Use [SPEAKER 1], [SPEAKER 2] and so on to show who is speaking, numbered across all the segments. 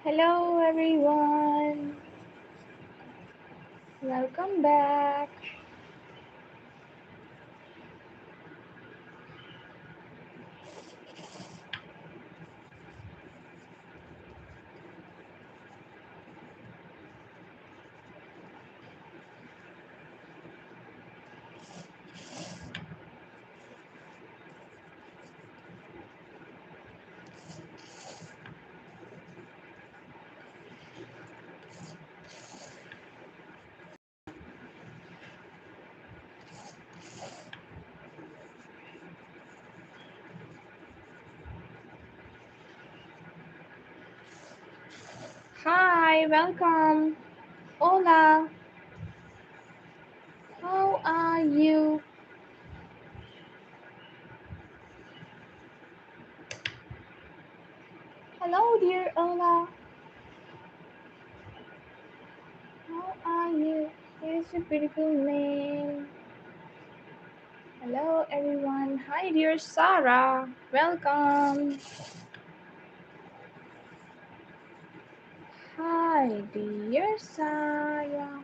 [SPEAKER 1] Hello everyone, welcome back. Hi, welcome. Hola, how are you? Hello, dear Ola, how are you? Here's your beautiful name. Hello, everyone. Hi, dear Sarah, welcome. Hi, dear Sarah.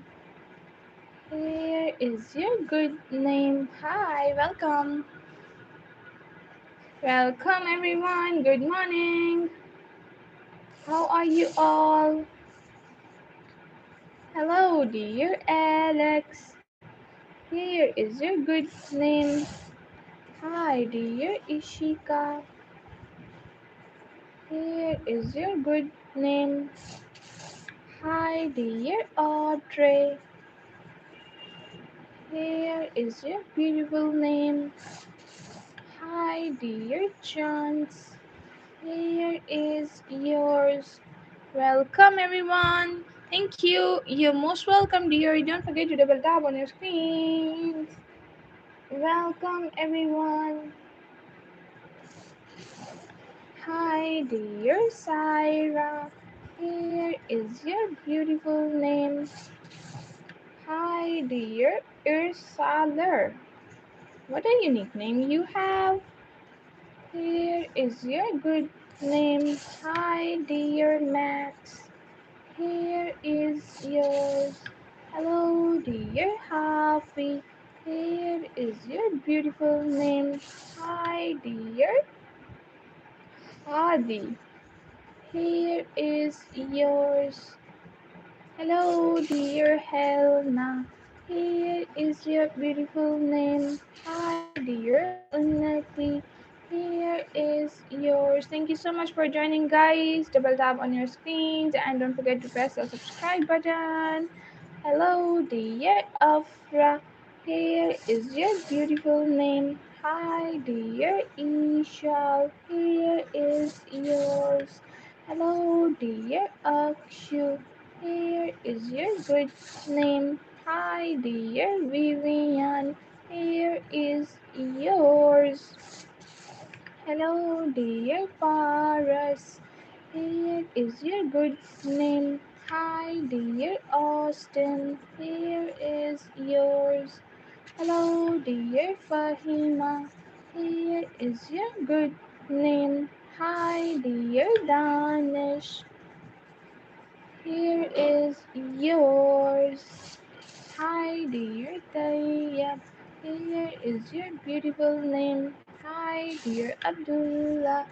[SPEAKER 1] Here is your good name. Hi, welcome. Welcome, everyone. Good morning. How are you all? Hello, dear Alex. Here is your good name. Hi, dear Ishika. Here is your good name. Hi, dear Audrey. Here is your beautiful name. Hi, dear Chance. Here is yours. Welcome, everyone. Thank you. You're most welcome, dear. Don't forget to double tap on your screen. Welcome, everyone. Hi, dear Syra. Here is your beautiful name. Hi, dear Ursaler. What a unique name you have. Here is your good name. Hi, dear Max. Here is yours. Hello, dear Happy. Here is your beautiful name. Hi, dear Adi. Here is yours. Hello, dear Helena. Here is your beautiful name. Hi, dear Unnati. Here is yours. Thank you so much for joining, guys. Double tap on your screens and don't forget to press the subscribe button. Hello, dear Afra. Here is your beautiful name. Hi, dear Ishal. Here is yours. Hello, dear Akshu. Here is your good name. Hi, dear Vivian. Here is yours. Hello, dear Paras. Here is your good name. Hi, dear Austin. Here is yours. Hello, dear Fahima. Here is your good name. Hi, dear Danish. Here is yours. Hi, dear Tayyab. Here is your beautiful name. Hi, dear Abdullah.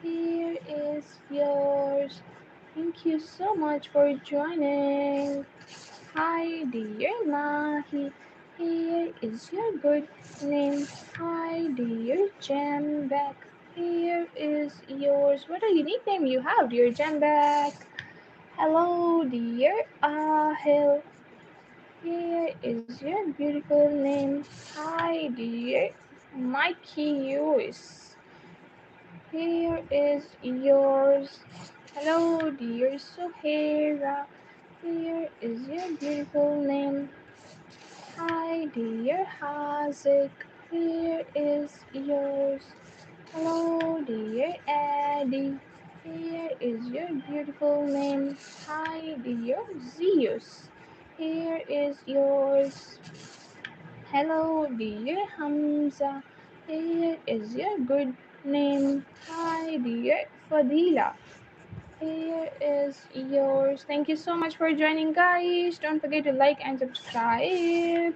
[SPEAKER 1] Here is yours. Thank you so much for joining. Hi, dear Mahi. Here is your good name. Hi, dear Jambek. Here is yours. What a unique name you have, dear Jambek. Hello, dear Ahil. Here is your beautiful name. Hi, dear Mikey Lewis. Here is yours. Hello, dear Sohera. Here is your beautiful name. Hi, dear Hazik. Here is yours. Hello, dear Eddie. Here is your beautiful name. Hi, dear Zeus. Here is yours. Hello, dear Hamza. Here is your good name. Hi, dear Fadila. Here is yours. Thank you so much for joining, guys. Don't forget to like and subscribe.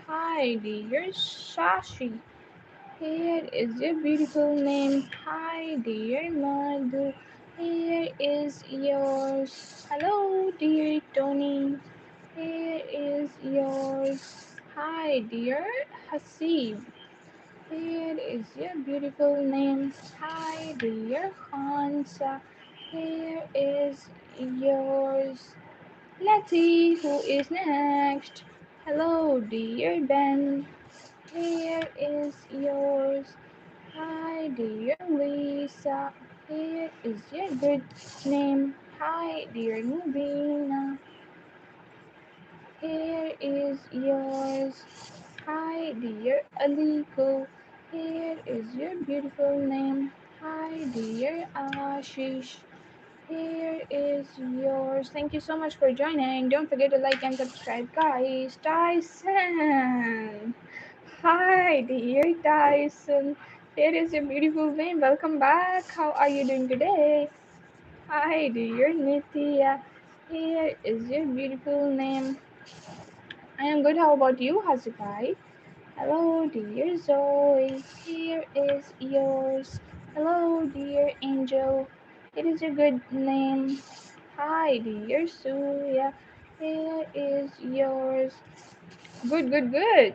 [SPEAKER 1] Hi, dear Shashi. Here is your beautiful name. Hi, dear Madhu. Here is yours. Hello, dear Tony. Here is yours. Hi, dear Hasib. Here is your beautiful name. Hi, dear Hansa. Here is yours. Let's see who is next. Hello, dear Ben. Here is yours. Hi, dear Lisa. Here is your good name. Hi, dear Nubina. Here is yours. Hi, dear Aliko. Here is your beautiful name. Hi, dear Ashish. Here is yours. Thank you so much for joining. Don't forget to like and subscribe, guys. Tyson. Hi, dear Tyson. Here is your beautiful name. Welcome back. How are you doing today? Hi, dear Nitya. Here is your beautiful name. I am good. How about you, Hazikai? Hello, dear Zoe. Here is yours. Hello, dear Angel. It is a good name. Hi, dear Surya. Here is yours. Good, good, good.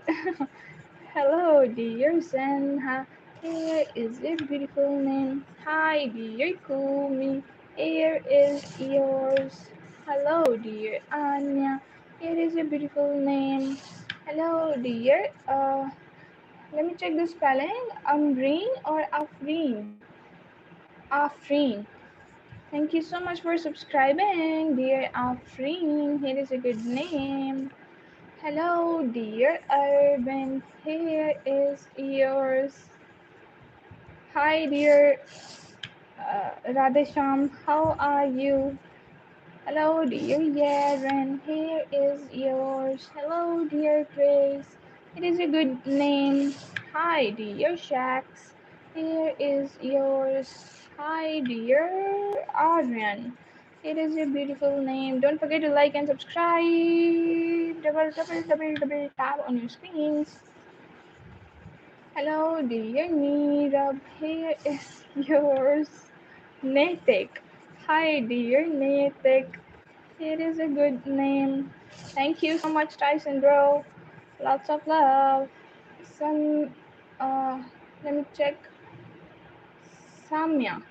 [SPEAKER 1] Hello, dear Senha. Here is your beautiful name. Hi, dear Kumi. Here is yours. Hello, dear Anya. Here is your beautiful name. Hello, dear. Let me check the spelling. Amreen or Afreen? Afreen. Thank you so much for subscribing, dear Afreen. Here is a good name. Hello, dear Urban. Here is yours. Hi, dear Radhesham. How are you? Hello, dear Yaren. Here is yours. Hello, dear Grace. It is a good name. Hi, dear Shax. Here is yours. Hi, dear Aryan. It is a beautiful name. Don't forget to like and subscribe. Double tap on your screens. Hello, dear Neerab. Here is yours. Natik. Hi, dear Natik. It is a good name. Thank you so much, Tyson, bro. Lots of love. Some, uh, let me check. Samya.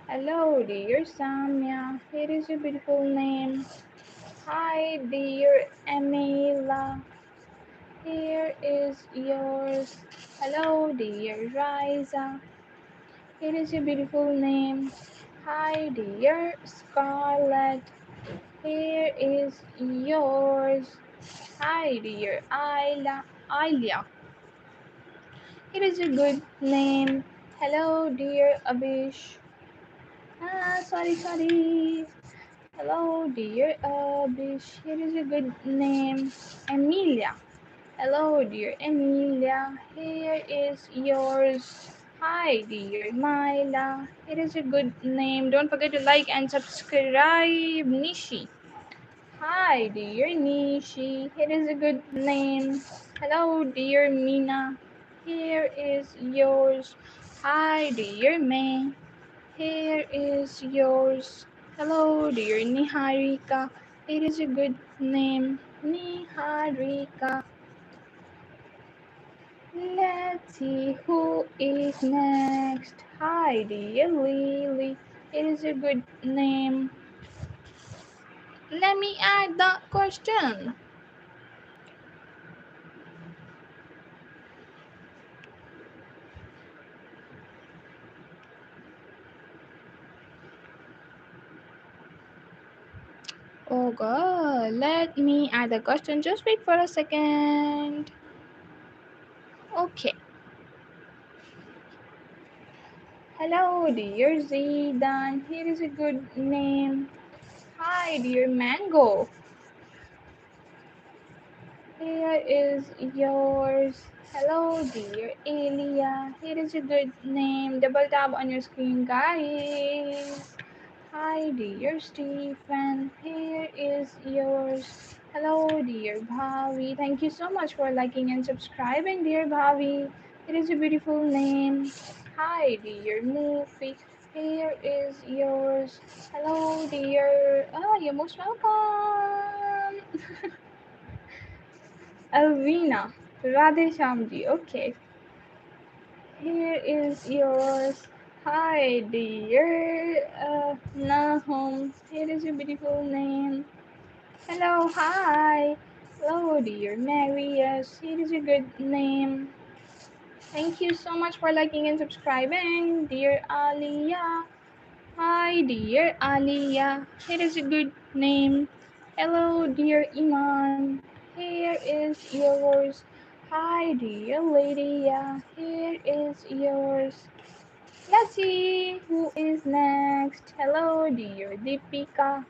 [SPEAKER 1] Hello, dear Samya. It is a beautiful name. Hi, dear Emila. Here is yours. Hello, dear Riza. It is a beautiful name. Hi, dear Scarlett. Here is yours. Hi, dear Ilia. It is a good name. Hello, dear Abish. Sorry. Hello, dear Abish. It is a good name. Emilia. Hello, dear Emilia. Here is yours. Hi, dear Myla. It is a good name. Don't forget to like and subscribe, Nishi. Hi, dear Nishi. It is a good name. Hello, dear Mina. Here is yours. Hi, dear May. Here is yours. Hello, dear Niharika. It is a good name. Niharika. Let's see who is next. Hi, dear Lily. It is a good name. Let me add the question. Oh god, let me add the question. Just wait for a second. Okay. Hello, dear Zidan. Here is a good name. Hi, dear Mango. Here is yours. Hello, dear Elia. Here is a good name. Double tap on your screen, guys. Hi, dear Stephen. Here is yours. Hello, dear Bhavi. Thank you so much for liking and subscribing, dear Bhavi. It is a beautiful name. Hi, dear Mufi. Here is yours. Hello, dear. Ah, you're most welcome. Alvina. Radhe Shamji. Okay. Here is yours. Hi, dear Nahum. Here is your beautiful name. Hello, hi. Hello, dear Marius. Here is a good name. Thank you so much for liking and subscribing, dear Aliyah. Hi, dear Aliyah. Here is a good name. Hello, dear Iman. Here is yours. Hi, dear Lydia. Here is yours. Let's see who is next. Hello, dear Deepika.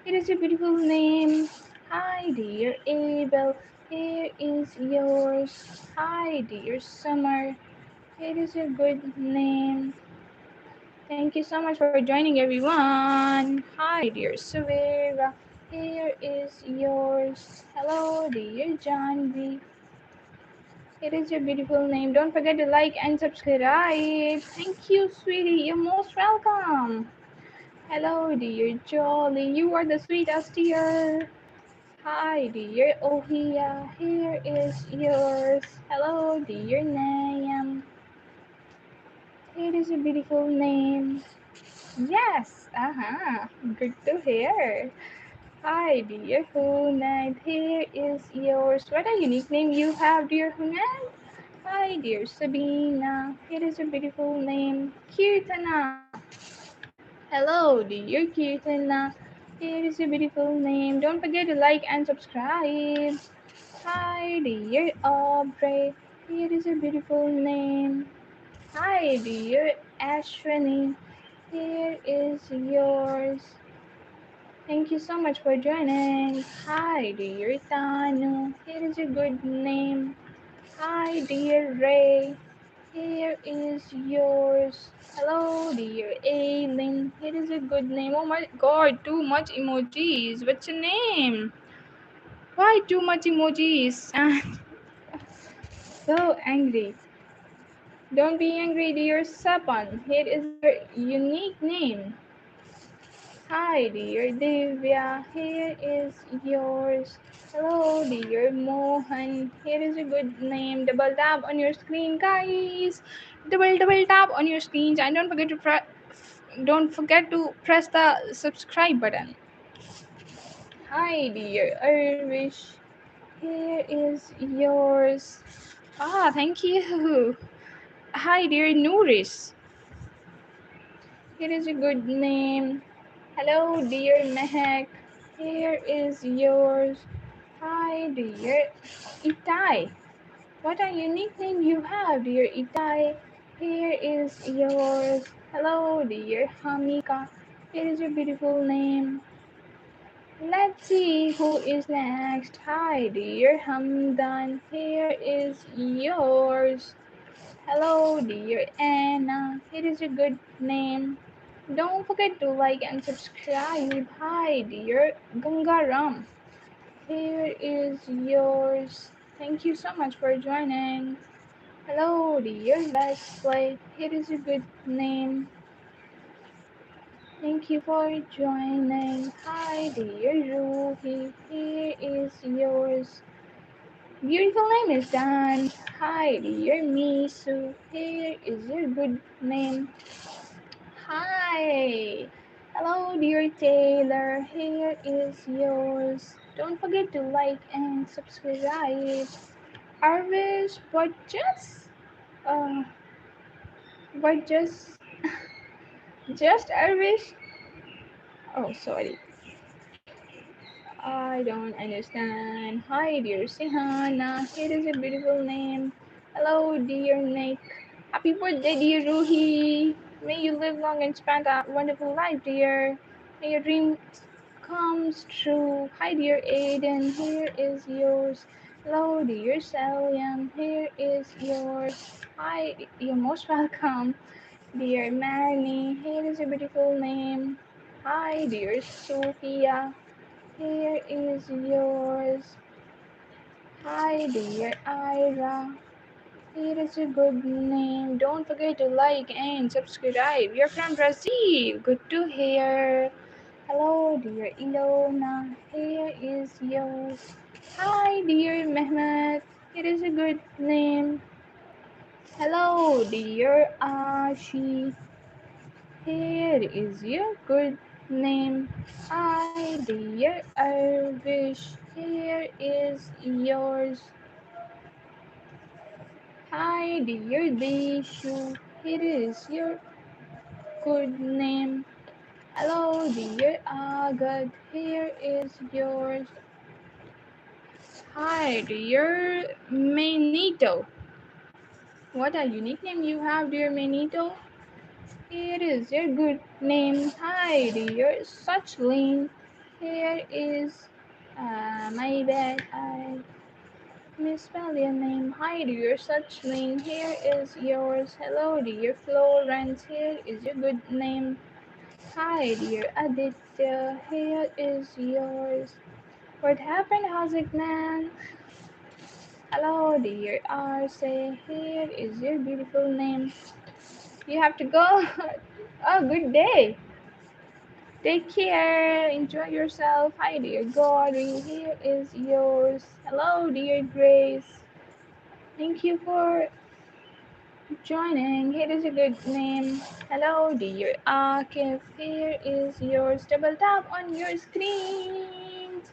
[SPEAKER 1] It is a beautiful name. Hi, dear Abel. Here is yours. Hi, dear Summer. It is a good name. Thank you so much for joining, everyone. Hi, dear Savera. Here is yours. Hello, dear Janvi. It is your beautiful name. Don't forget to like and subscribe. Thank you, sweetie. You're most welcome. Hello, dear Jolly. You are the sweetest dear. Hi, dear Ohia. Here is yours. Hello, dear Nayam. It is a beautiful name. Yes. Good to hear. Hi, dear Hunad. Here is yours. What a unique name you have, dear Hunad. Hi, dear Sabina. It is a beautiful name. Kirtana. Hello, dear Kirtana. It is a beautiful name. Don't forget to like and subscribe. Hi, dear Aubrey. It is a beautiful name. Hi, dear Ashwini. Here is yours. Thank you so much for joining. Hi, dear Tanu. It is a good name. Hi, dear Ray. Here is yours. Hello, dear Aileen. It is a good name. Oh my god, too much emojis. What's your name? Why too much emojis? So angry. Don't be angry, dear Sapan. Here is your unique name. Hi, dear Divya. Here is yours. Hello, dear Mohan. Here is a good name. Double tap on your screen, guys. Double tap on your screens, and don't forget to press the subscribe button. Hi, dear Irvish. Here is yours. Ah, thank you. Hi, dear Nouris. Here is a good name. Hello, dear Mehak. Here is yours. Hi, dear Itai. What a unique name you have, dear Itai. Here is yours. Hello, dear Hamika. It is a beautiful name. Let's see who is next. Hi, dear Hamdan. Here is yours. Hello, dear Anna. It is a good name. Don't forget to like and subscribe. Hi, dear Gangaram. Here is yours. Thank you so much for joining. Hello, dear Leslie. It is a good name. Thank you for joining. Hi, dear Ruhi. Here is yours. Beautiful name is Dan. Hi, dear Misu. Here is your good name. Hi. Hello, dear Taylor. Here is yours. Don't forget to like and subscribe. Arvish, uh, what just Arvish? Oh, sorry. I don't understand. Hi, dear Sihana. It is a beautiful name. Hello, dear Nick. Happy birthday, dear Ruhi. May you live long and spend a wonderful life, dear. May your dreams comes true. Hi, dear Aiden. Here is yours. Hello, dear Saliam. Here is yours. Hi, you're most welcome, dear Marnie. Here is a beautiful name. Hi, dear Sophia. Here is yours. Hi, dear Ira. Here is a good name. Don't forget to like and subscribe. You're from Brazil. Good to hear. Hello, dear Ilona. Here is yours. Hi, dear Mehmet. It is a good name. Hello, dear Ashi. Here is your good name. Hi, dear Arvish. Here is yours. Hi, dear Bishu. Here is your good name. Hello, dear Agad. Here is yours. Hi, dear Manito. What a unique name you have, dear Manito. Here is your good name. Hi, dear Suchlin. Here is my bad. I misspelled your name. Hi, dear Suchlin. Here is yours. Hello, dear Florence. Here is your good name. Hi, dear Aditya. Here is yours. What happened, Hazikman? Hello, dear Arce. Here is your beautiful name. You have to go. Oh, good day. Take care. Enjoy yourself. Hi, dear Gauri. Here is yours. Hello, dear Grace. Thank you for joining. Here is a good name. Hello, dear Akif. Here is yours. Double tap on your screens.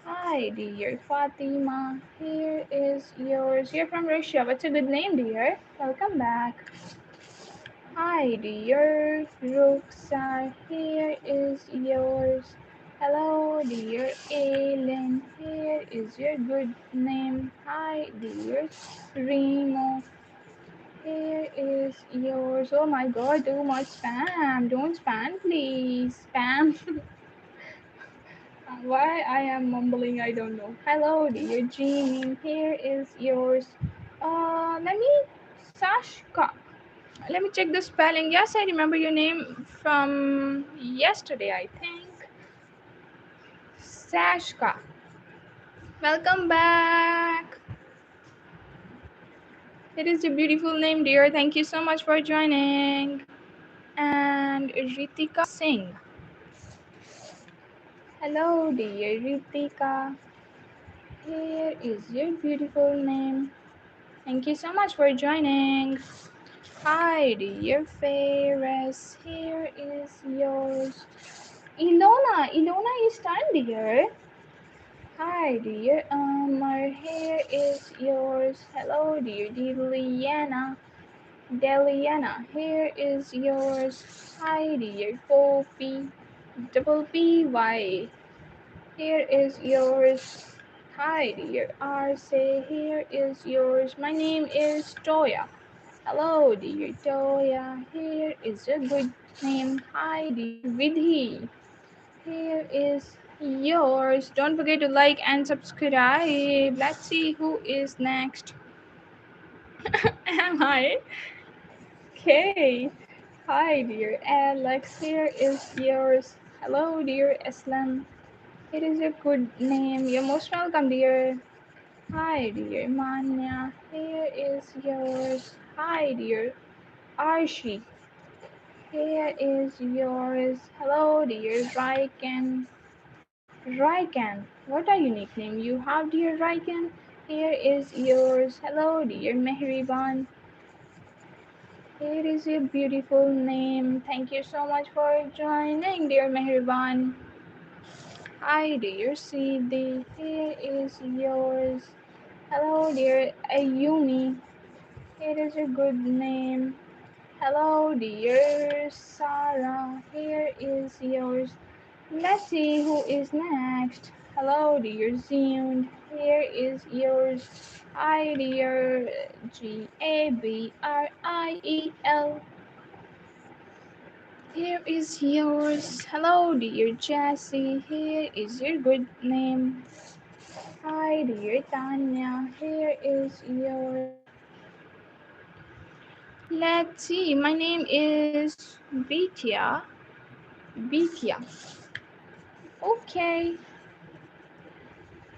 [SPEAKER 1] Hi, dear Fatima. Here is yours. You're from Russia. What's a good name, dear? Welcome back. Hi, dear Ruxar. Here is yours. Hello, dear Aileen. Here is your good name. Hi, dear Remo. Here is yours. Oh my god, too much spam. Don't spam, please. Spam. Why I am mumbling, I don't know. Hello, dear Jean. Here is yours. Let me. Sashka. Let me check the spelling. Yes, I remember your name from yesterday, I think. Sashka. Welcome back. It is a beautiful name, dear. Thank you so much for joining. And Ritika Singh. Hello, dear Ritika. Here is your beautiful name. Thank you so much for joining. Hi, dear Ferris. Here is yours. Ilona is done, dear. Hi, dear. Here is yours. Hello, dear Deliana. Here is yours. Hi, dear Poppy. Double P-Y. Here is yours. Hi, dear Arce. Here is yours. My name is Toya. Hello, dear Toya. Here is a good name. Hi, dear Vidhi. Here is yours. Don't forget to like and subscribe. Let's see who is next. Am I? Okay. Hi, dear Alex. Here is yours. Hello, dear Islam. It is a good name. You're most welcome, dear. Hi, dear Manya. Here is yours. Hi, dear Arshi. Here is yours. Hello, dear Raiken. Raiken. What a unique name you have, dear Raiken. Here is yours. Hello, dear Mehriban. Here is your beautiful name. Thank you so much for joining, dear Mehriban. Hi, dear Siddhi. Here is yours. Hello, dear Ayumi. Here is a good name. Hello, dear Sarah. Here is yours. Let's see who is next. Hello, dear Zion. Here is yours. Hi, dear Gabriel. Here is yours. Hello, dear Jessie. Here is your good name. Hi, dear Tanya. Here is yours. Let's see. My name is Vitya. Bitya. Okay,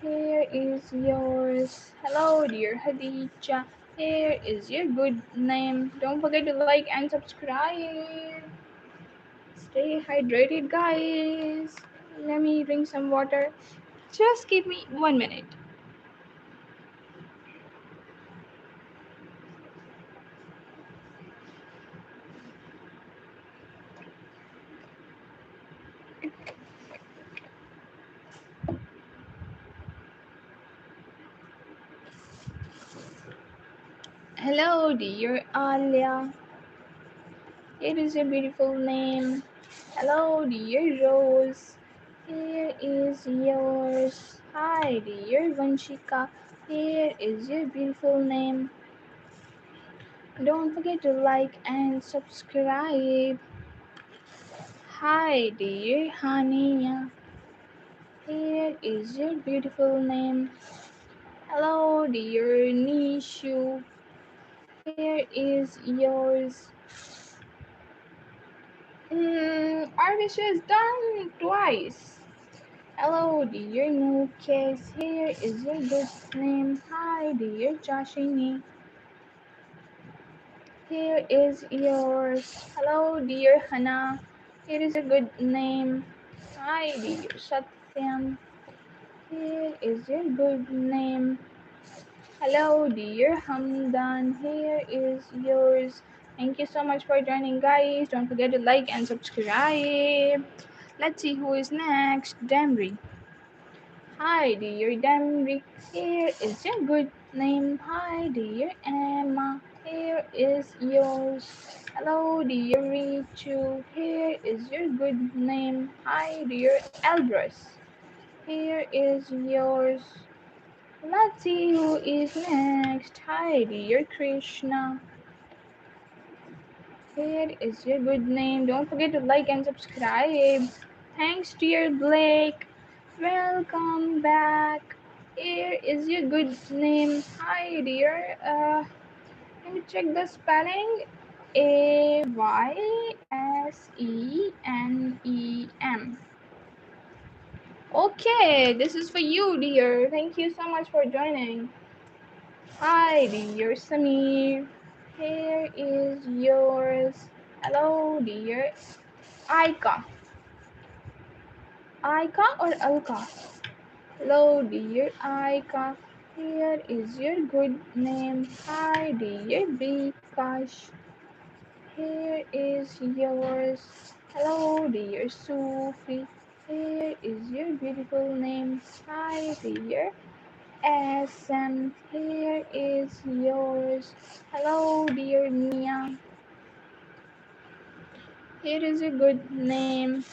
[SPEAKER 1] here is yours. Hello, dear Hadija. Here is your good name. Don't forget to like and subscribe. Stay hydrated, guys. Let me drink some water. Just give me 1 minute. Hello, dear Alia. It is a beautiful name. Hello, dear Rose. Here is yours. Hi, dear Vanshika. Here is your beautiful name. Don't forget to like and subscribe. Hi, dear Hania. Here is your beautiful name. Hello, dear Nishu. Here is yours. Our wish is done twice. Hello, dear Nucase. Here is your good name. Hi, dear Joshini. Here is yours. Hello, dear Hannah. Here is a good name. Hi, dear Satyam. Here is your good name. Hello, dear Hamdan. Here is yours. Thank you so much for joining, guys. Don't forget to like and subscribe. Let's see who is next. Damri. Hi, dear Damri. Here is your good name. Hi, dear Emma. Here is yours. Hello, dear Richu. Here is your good name. Hi, dear Eldris. Here is yours. Let's see who is next. Hi, dear Krishna. Here is your good name. Don't forget to like and subscribe. Thanks, dear Blake. Welcome back. Here is your good name. Hi, dear. Let me check the spelling. Aysenem. Okay, this is for you, dear. Thank you so much for joining. Hi, dear Samir. Here is yours. Hello, dear Aika. Aika or Alka? Hello, dear Aika. Here is your good name. Hi, dear Bikash. Here is yours. Hello, dear Sufi. Here is your beautiful name. Hi, dear SM. Here is yours. Hello, dear Mia. Here is a good name.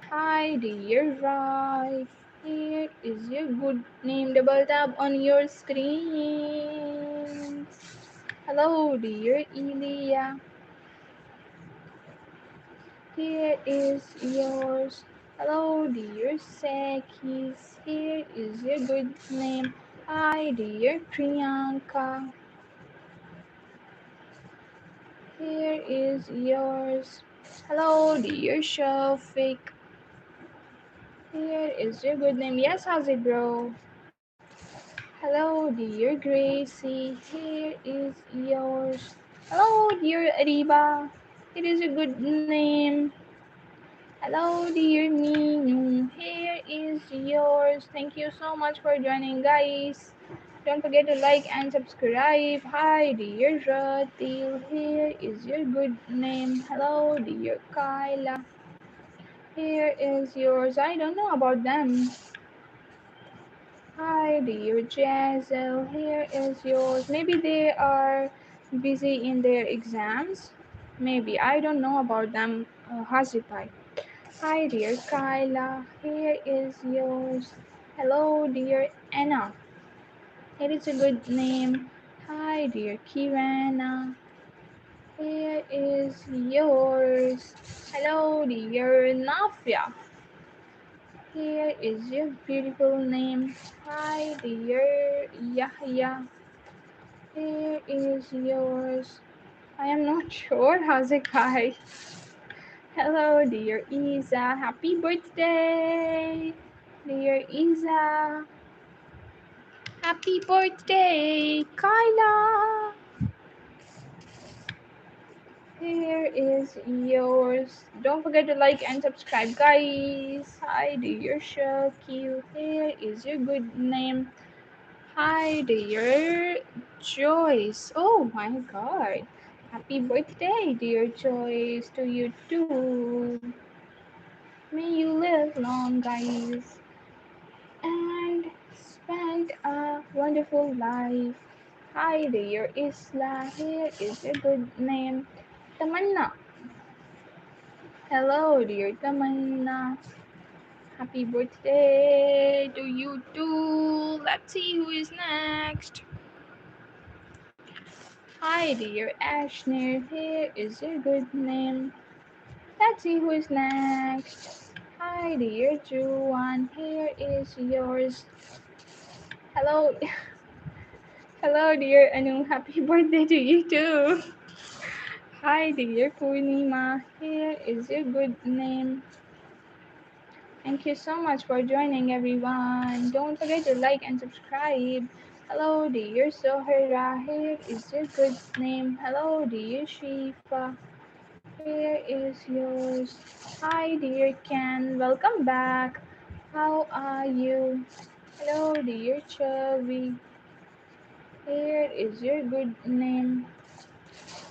[SPEAKER 1] Hi, dear Rai. Here is your good name. Double tap on your screen. Hello, dear Elia. Here is yours. Hello, dear Sakis. Here is your good name. Hi, dear Priyanka. Here is yours. Hello, dear Shafiq. Here is your good name. Yes, how's it, bro? Hello, dear Gracie. Here is yours. Hello, dear Ariba. It is a good name. Hello, dear Minu. Here is yours. Thank you so much for joining, guys. Don't forget to like and subscribe. Hi, dear Ratil. Here is your good name. Hello, dear Kyla. Here is yours. I don't know about them. Hi, dear Jazel. Here is yours. Maybe they are busy in their exams. Maybe. I don't know about them, Hazipai. Hi, dear Kyla. Here is yours. Hello, dear Anna. It is a good name. Hi, dear Kirana. Here is yours. Hello, dear Nafia. Here is your beautiful name. Hi, dear Yahya. Here is yours. I am not sure, Hazikai. Hello, dear Isa. Happy birthday, dear Isa. Happy birthday, Kyla. Here is yours. Don't forget to like and subscribe, guys. Hi, dear Shakil. Here is your good name. Hi, dear Joyce. Oh my god. Happy birthday, dear Joyce, to you too. May you live long, guys, and spend a wonderful life. Hi, dear Isla. Here is your good name. Tamanna. Hello, dear Tamanna. Happy birthday to you too. Let's see who is next. Hi, dear Ashner. Here is your good name. Let's see who is next. Hi, dear Juan. Here is yours. Hello, hello, dear Anu. Happy birthday to you too. Hi, dear Purnima. Here is your good name. Thank you so much for joining, everyone. Don't forget to like and subscribe. Hello, dear Sohira. Here is your good name. Hello, dear Shifa. Here is yours. Hi, dear Ken. Welcome back. How are you? Hello, dear Chubby. Here is your good name.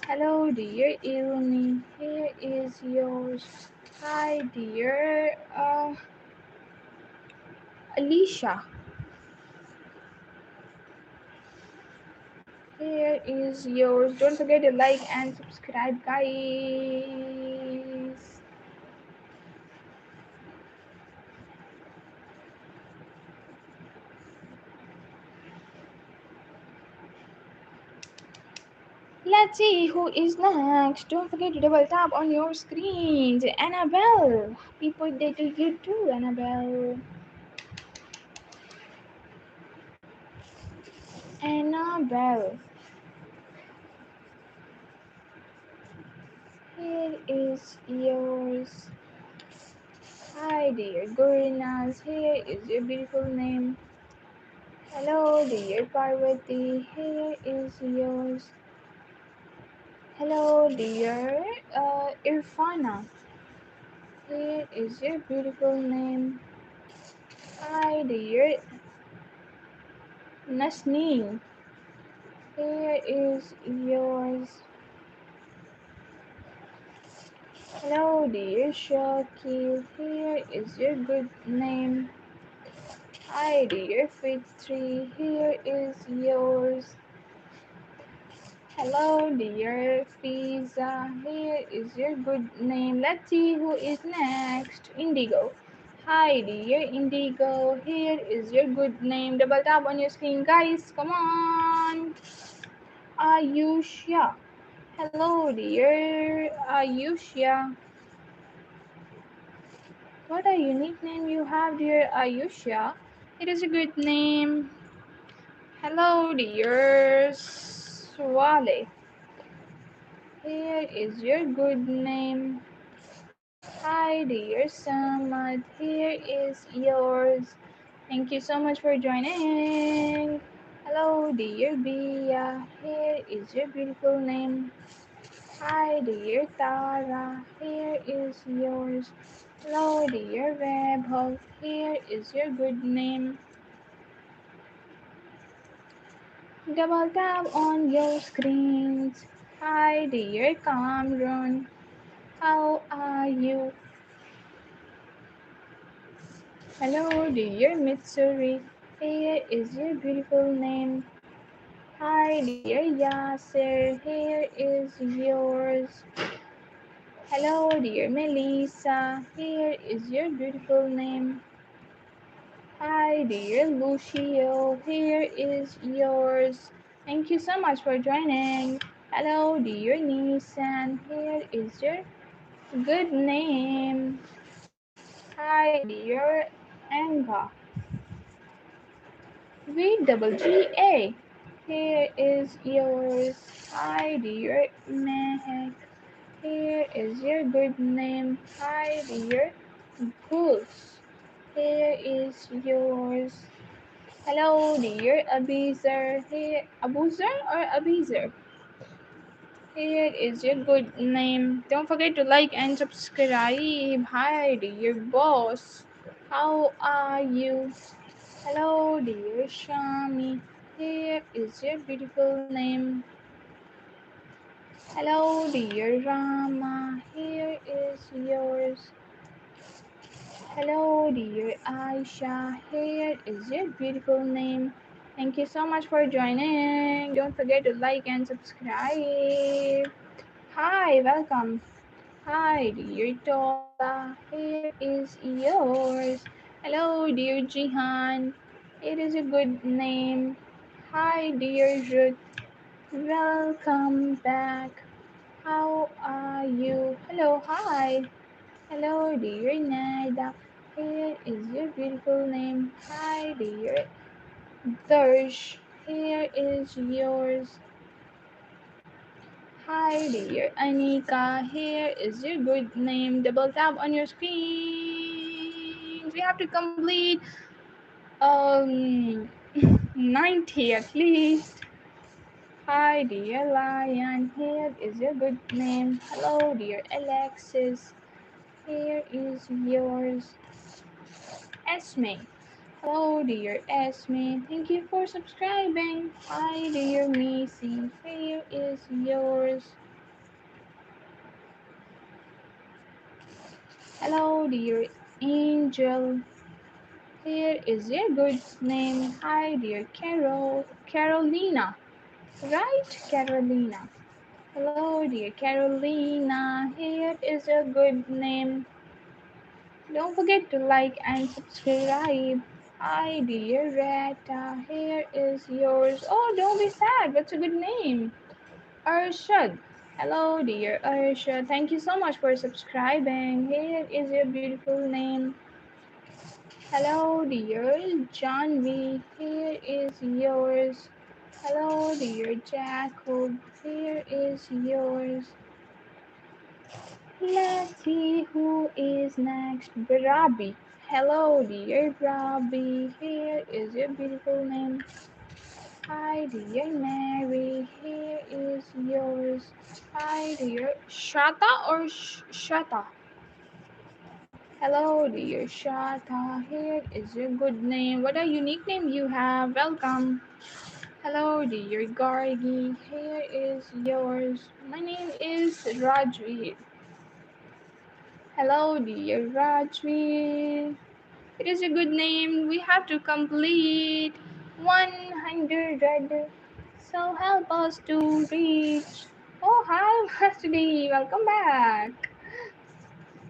[SPEAKER 1] Hello, dear Ilmi. Here is yours. Hi, dear Alicia. Here is yours. Don't forget to like and subscribe, guys. Let's see who is next. Don't forget to double tap on your screens. Annabelle. Happy birthday to you too, Annabelle. Annabelle. Here is yours. Hi, dear Gurinas. Here is your beautiful name. Hello, dear Parvati. Here is yours. Hello, dear Irfana. Here is your beautiful name. Hi, dear Nasneen. Here is yours. Hello, dear Shakil. Here is your good name. Hi, dear Fitri. Here is yours. Hello, dear Fiza. Here is your good name. Let's see who is next. Indigo. Hi, dear Indigo. Here is your good name. Double tap on your screen, guys. Come on. Ayusha. Hello, dear Ayusha. What a unique name you have, dear Ayusha. It is a good name. Hello, dear Swale. Here is your good name. Hi, dear Samad. Here is yours. Thank you so much for joining. Hello, dear Bia. Here is your beautiful name. Hi, dear Tara. Here is yours. Hello, dear Webhoff. Here is your good name. Double tap on your screens. Hi, dear Cameron. How are you? Hello, dear Mitsuri. Here is your beautiful name. Hi, dear Yasser. Here is yours. Hello, dear Melissa. Here is your beautiful name. Hi, dear Lucio. Here is yours. Thank you so much for joining. Hello, dear Nissan. Here is your good name. Hi, dear Anga. VGA. Here is yours. Hi, dear Mehek. Here is your good name. Hi, dear Goose. Here is yours. Hello, dear Abizer. Here, Abuzer or Abizer? Here is your good name. Don't forget to like and subscribe. Hi, dear boss. How are you? Hello, dear Shami. Here is your beautiful name. Hello, dear Rama. Here is yours. Hello, dear Aisha. Here is your beautiful name. Thank you so much for joining. Don't forget to like and subscribe. Hi, welcome. Hi, dear Tola. Here is yours. Hello, dear Jihan. It is a good name. Hi, dear Ruth. Welcome back. How are you? Hello, hi. Hello, dear Nada. Here is your beautiful name. Hi, dear Darsh. Here is yours. Hi, dear Anika. Here is your good name. Double tap on your screen. We have to complete um 90 at least. Hi, dear Lion. Here is your good name. Hello, dear Alexis. Here is yours. Esme. Hello, dear Esme. Thank you for subscribing. Hi, dear Missy. Here is yours. Hello, dear Angel. Here is your good name. Hi, dear Carolina. Right, Carolina. Hello, dear Carolina. Here is your good name. Don't forget to like and subscribe. Hi, dear Retta. Here is yours. Oh, don't be sad. What's a good name? Arshad. Hello, dear Arshad. Thank you so much for subscribing. Here is your beautiful name. Hello, dear Janvi. Here is yours. Hello, dear Jacob. Here is yours. Let's see who is next. Brabi. Hello, dear Brabi. Here is your beautiful name. Hi, dear Mary. Here is yours. Hi, dear Shata or Shata? Hello, dear Shata. Here is your good name. What a unique name you have. Welcome. Hello, dear Gargi. Here is yours. My name is Rajvi. Hello, dear Rajvi. It is a good name. We have to complete 100. So help us to reach. Oh, hi, Varsity. Welcome back.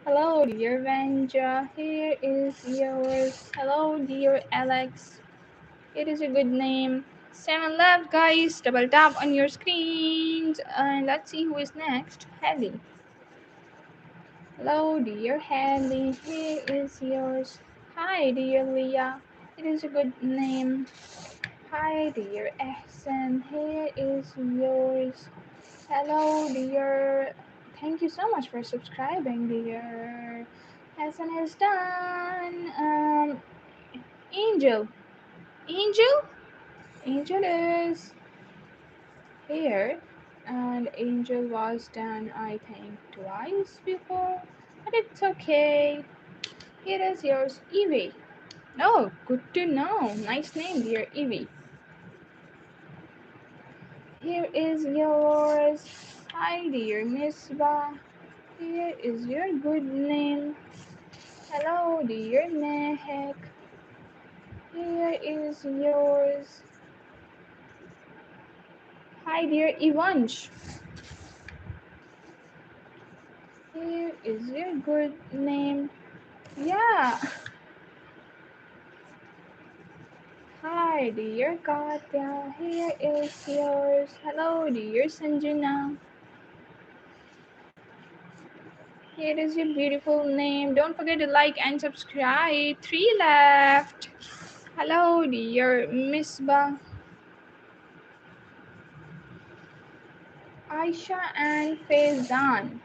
[SPEAKER 1] Hello, dear Vanja. Here is yours. Hello, dear Alex. It is a good name. 7 left, guys. Double tap on your screens. And let's see who is next. Helly. Hello, dear Helly. Here is yours. Hi, dear Leah. It is a good name. Hi, dear Ehsan. Here is yours. Hello, dear. Thank you so much for subscribing, dear. Ehsan is done. Angel. Angel? Angel is here. And Angel was done, I think, twice before. But it's okay. Here is yours, Evie. Oh, good to know. Nice name, dear Evie. Here is yours. Hi, dear Misbah. Here is your good name. Hello, dear Mehek. Here is yours. Hi, dear Ivanch. Here is your good name. Yeah. Hi, dear Katya. Here is yours. Hello, dear Sanjana. Here is your beautiful name. Don't forget to like and subscribe. 3 left. Hello, dear Misbah, Aisha, and Faizan.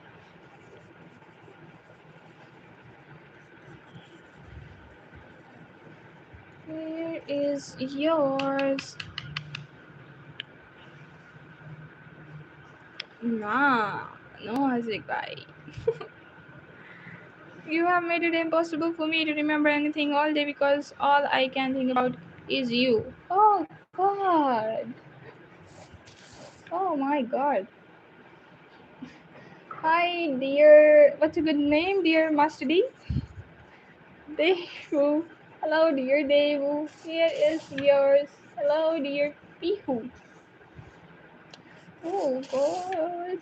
[SPEAKER 1] Here is yours. Nah, no, Hazik bhai. You have made it impossible for me to remember anything all day because all I can think about is you. Oh God. Oh my God. Hi, dear. What's a good name, dear Master D? Devu. Hello, dear Devu. Here is yours. Hello, dear Pihu. Oh God.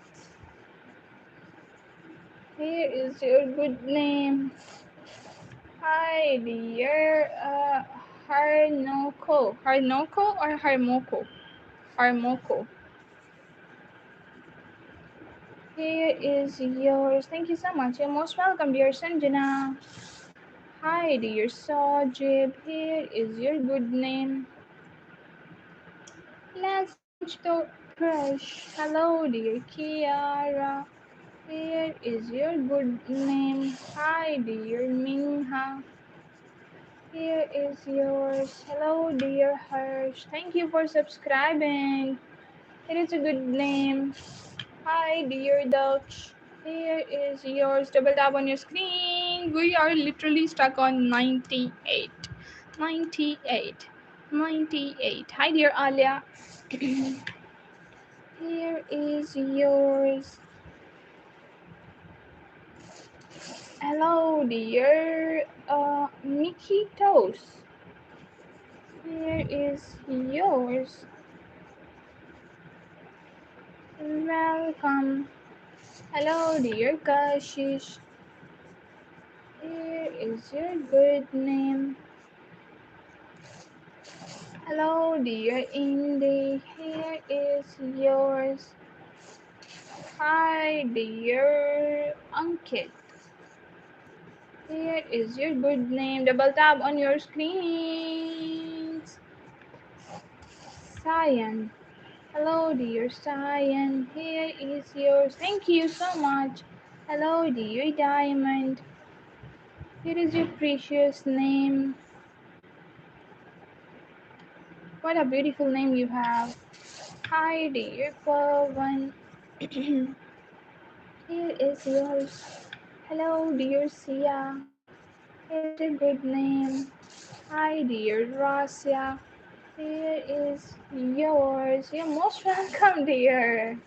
[SPEAKER 1] Here is your good name. Hi, dear Harnoko. Harnoko or Harmoko? Harmoko. Here is yours. Thank you so much. You're most welcome, dear Sanjana. Hi, dear Sajib. Here is your good name. Let's launch the crush. Hello, dear Kiara. Here is your good name. Hi, dear Minha. Here is yours. Hello, dear Harsh. Thank you for subscribing. It is a good name. Hi, dear Dutch. Here is yours. Double tap on your screen. We are literally stuck on 98. 98. 98. Hi, dear Alia. Here is yours. Hello, dear Mickey Toast. Here is yours. Welcome. Hello, dear Kashish. Here is your good name. Hello, dear Indy. Here is yours. Hi, dear Ankit. Here is your good name. Double tap on your screens. Cyan. Hello, dear Cyan. Here is yours. Thank you so much. Hello, dear Diamond. Here is your precious name. What a beautiful name you have. Hi, dear Pawan. Here is yours. Hello, dear Sia. Here is your good name. Hi, dear Rasya. Here is yours. You're most welcome, dear.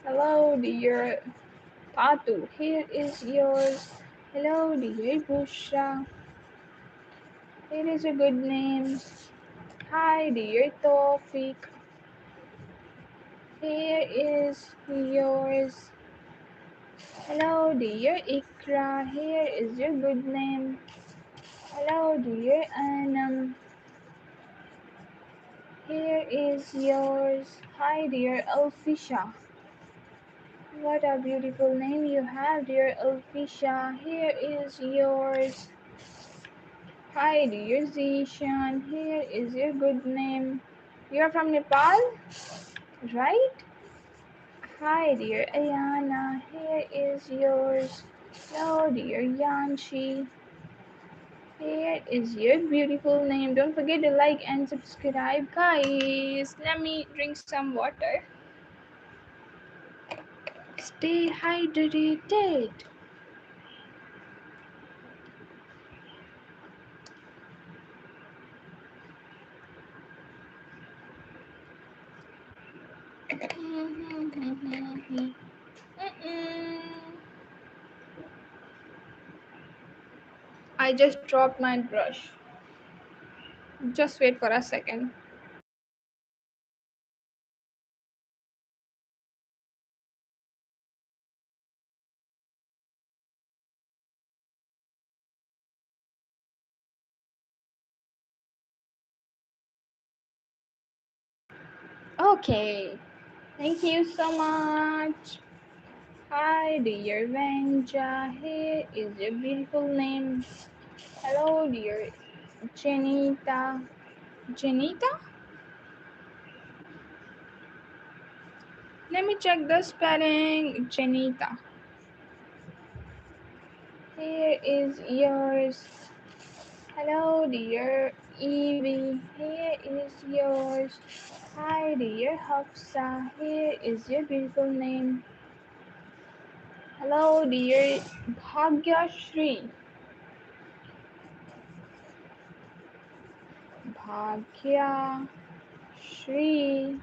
[SPEAKER 1] Hello, dear Patu. Here is yours. Hello, dear Bushra. Here is a good name. Hi, dear Tofik. Here is yours. Hello, dear Ikra. Here is your good name. Hello, dear Anam. Here is yours. Hi, dear Alfisha. What a beautiful name you have, dear Alfisha. Here is yours. Hi, dear Zishan. Here is your good name. You are from Nepal, right? Hi, dear Ayana. Here is yours. Hello, dear Yanshi. Here is your beautiful name. Don't forget to like and subscribe, guys. Let me drink some water. Stay hydrated. I just dropped my brush. Just wait for a second. Okay. Thank you so much. Hi, dear Venja. Here is your beautiful name. Hello, dear Janita. Janita? Let me check the spelling. Janita. Here is yours. Hello, dear Evie, here is yours. Hi dear Hafsa, here is your beautiful name. Hello dear Bhagyashri. Bhagya Shri.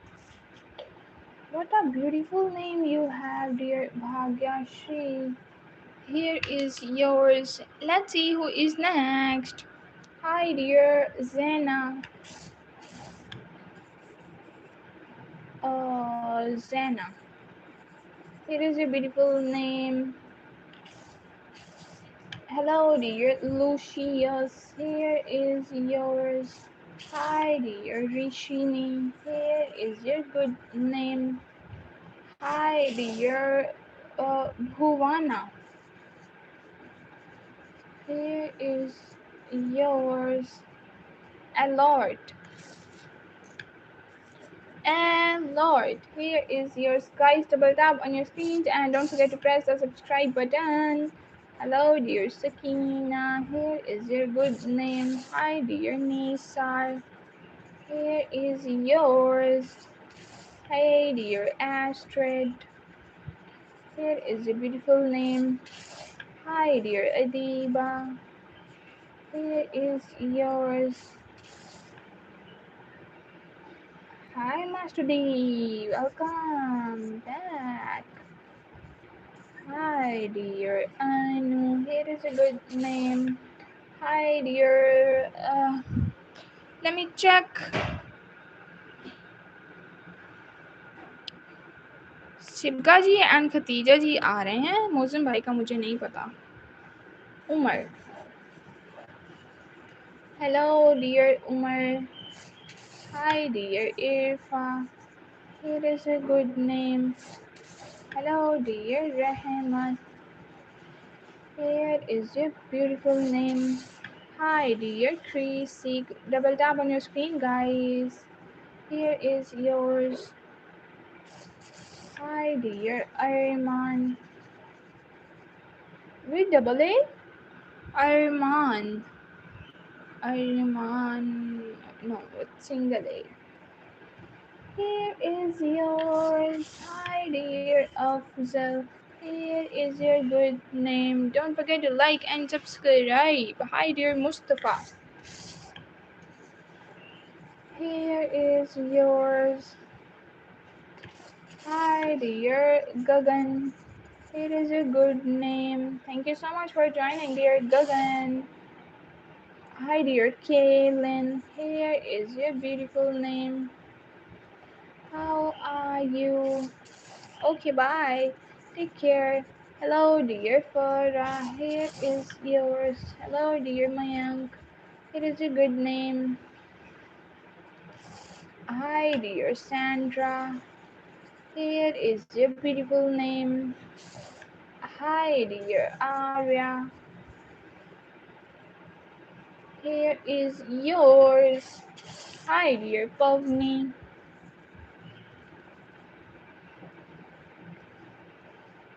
[SPEAKER 1] What a beautiful name you have, dear Bhagya Shri. Here is yours. Let's see who is next. Hi, dear Zena. Zena. Here is your beautiful name. Hello, dear Lucius. Here is yours. Hi, dear Rishini. Here is your good name. Hi, dear Bhuvana. Here is yours. Lord. And Lord, here is yours. Guys, double tap on your screens and don't forget to press the subscribe button. Hello, dear Sakina. Here is your good name. Hi, dear Nisar. Here is yours. Hey, dear Astrid. Here is your beautiful name. Hi, dear Adiba. Here is yours. Hi, Master D. Welcome back. Hi, dear Anu. Here is a good name. Hi, dear. Let me check. Shivka ji and Khatija ji आ रहे हैं. मौसम भाई का मुझे नहीं पता. Umar. Hello, dear Umar. Hi, dear Irfa. Here is a good name. Hello, dear Rahman. Here is your beautiful name. Hi, dear Chrissy. Double tap on your screen, guys. Here is yours. Hi, dear Arman. With double A? Arman. Arman. No, with single A. Here is yours. Hi, dear Afzal. Here is your good name. Don't forget to like and subscribe. Hi, dear Mustafa. Here is yours. Hi, dear Gagan. It is a good name. Thank you so much for joining, dear Gagan. Hi, dear Kaylin. Here is your beautiful name. How are you? Okay, bye. Take care. Hello, dear Farah. Here is yours. Hello, dear Mayank. It is a good name. Hi, dear Sandra. Here is your beautiful name. Hi, dear Arya. Here is yours. Hi, dear Pavni.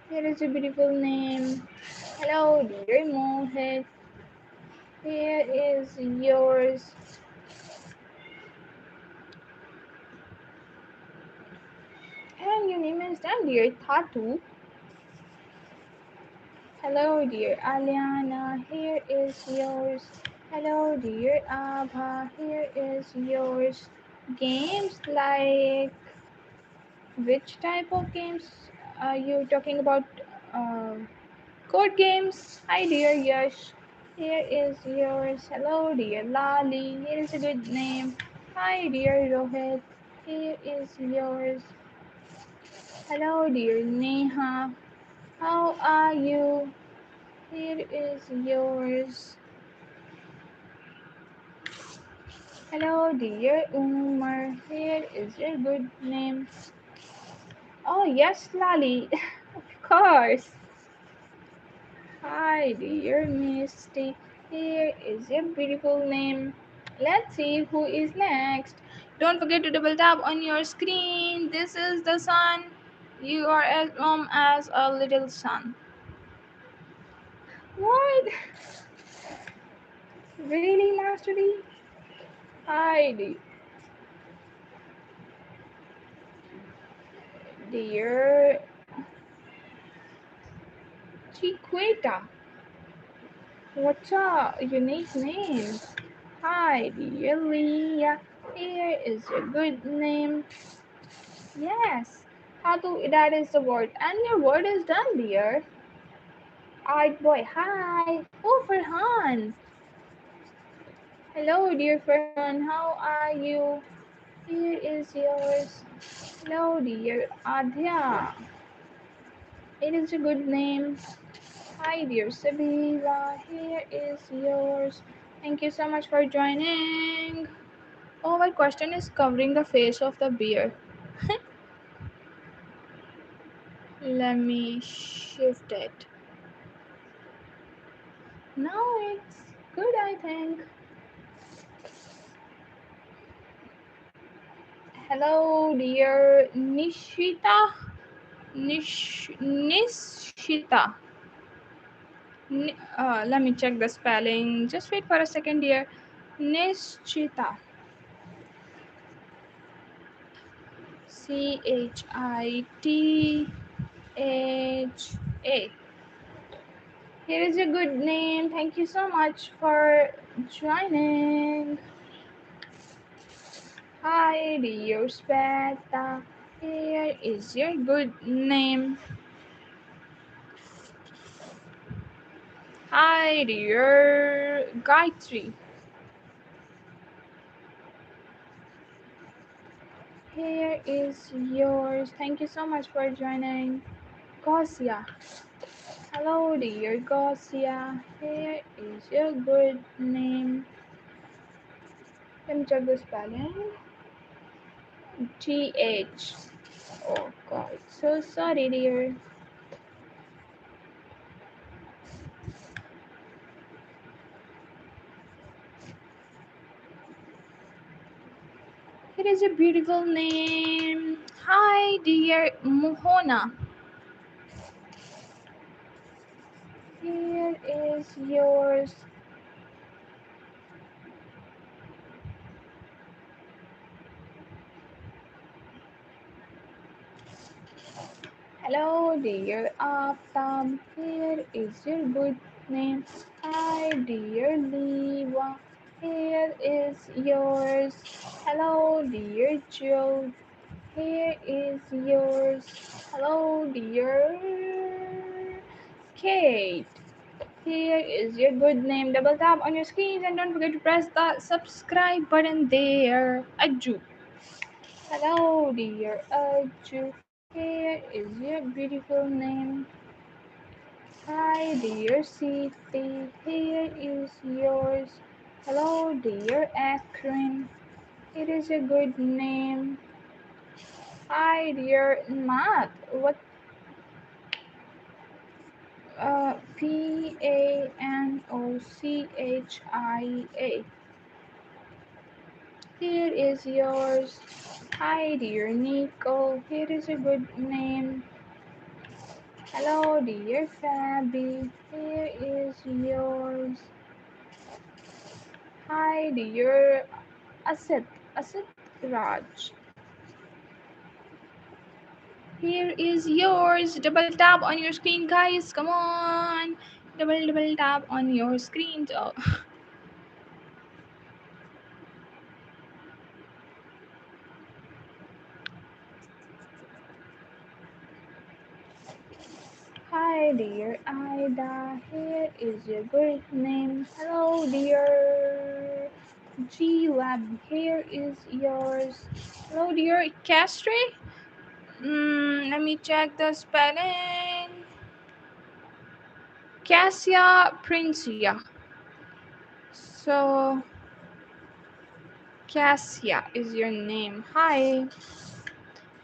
[SPEAKER 1] Here is a beautiful name. Hello, dear Mohit. Here is yours. And your name is done, dear Thatu. Hello, dear Aliana. Here is yours. Hello, dear Abha. Here is yours. Games like which type of games are you talking about? Uh, Code games. Hi, dear Yash. Here is yours. Hello, dear Lali. Here is a good name. Hi, dear Rohit. Here is yours. Hello, dear Neha. How are you? Here is yours. Hello, dear Umar. Here is your good name. Oh, yes, Lali. Of course. Hi, dear Misty. Here is your beautiful name. Let's see who is next. Don't forget to double tap on your screen. This is the sun. You are as warm as a little sun. What? Really, Mastery? Hi, dear Chiquita. What's a unique name? Hi, dear Leah. Here is a good name. Yes, that is the word. And your word is done, dear. Alright, boy. Hi. Oh, Farhan. Hello, dear Farhan. How are you? Here is yours. Hello, dear Adya. It is a good name. Hi, dear Sabila. Here is yours. Thank you so much for joining. Oh, my question is covering the face of the bear. Let me shift it. Now it's good, I think. Hello, dear Nishita. Nishita. Let me check the spelling. Just wait for a second, dear. Nishita. Chitha. Here is a good name. Thank you so much for joining. Hi, dear Sveta. Here is your good name. Hi, dear Gayatri. Here is yours. Thank you so much for joining. Gosia. Hello, dear Gosia. Here is your good name. Let me check the spelling. TH. Oh God, so sorry, dear. It is a beautiful name. Hi, dear Mohona. Here is yours. Hello, dear Aftab. Here is your good name. Hi, dear Liva. Here is yours. Hello, dear Joe. Here is yours. Hello, dear Kate. Here is your good name. Double tap on your screens and don't forget to press the subscribe button there. Ajju. Hello, dear Ajju. Here is your beautiful name. Hi, dear Siti. Here is yours. Hello, dear Akron. It is a good name. Hi, dear Matt. What? Panochia. Here is yours. Hi, dear Nico. Here is a good name. Hello, dear Fabi. Here is yours. Hi, dear Asit. Asit Raj. Here is yours. Double tap on your screen, guys. Come on. Double tap on your screen. Oh. Hi, dear Ida. Here is your good name. Hello, dear G Lab. Here is yours. Hello, dear Castre. Let me check the spelling. Cassia Princia. So, Cassia is your name. Hi.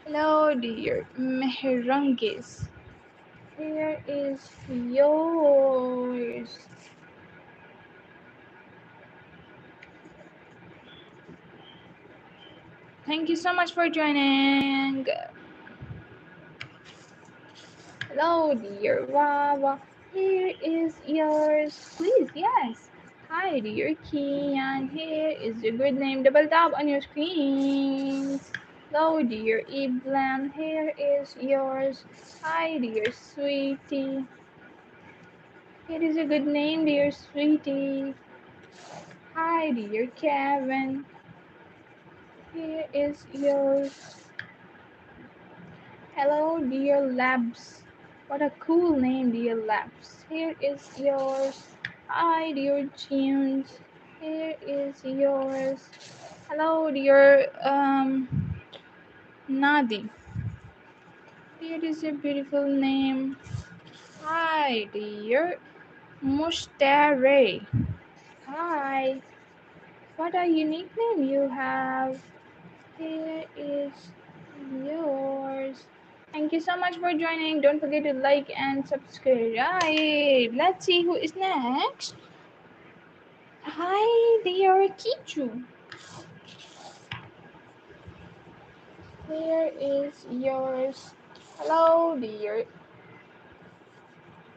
[SPEAKER 1] Hello, dear Meherangis. Here is yours. Thank you so much for joining. Hello, dear Wawa. Here is yours. Please, yes. Hi dear Kian, here is your good name. Double tap on your screens. Hello dear Iblan, here is yours. Hi dear sweetie. Here is a good name, dear sweetie. Hi dear Kevin. Here is yours. Hello dear Labs. What a cool name, dear Labs. Here is yours. Hi dear Tunes. Here is yours. Hello, dear Nadi. Here is a beautiful name. Hi, dear Mushtare. Hi. What a unique name you have. Here is yours. Thank you so much for joining. Don't forget to like and subscribe. Let's see who is next. Hi, dear Kichu. Here is yours. Hello, dear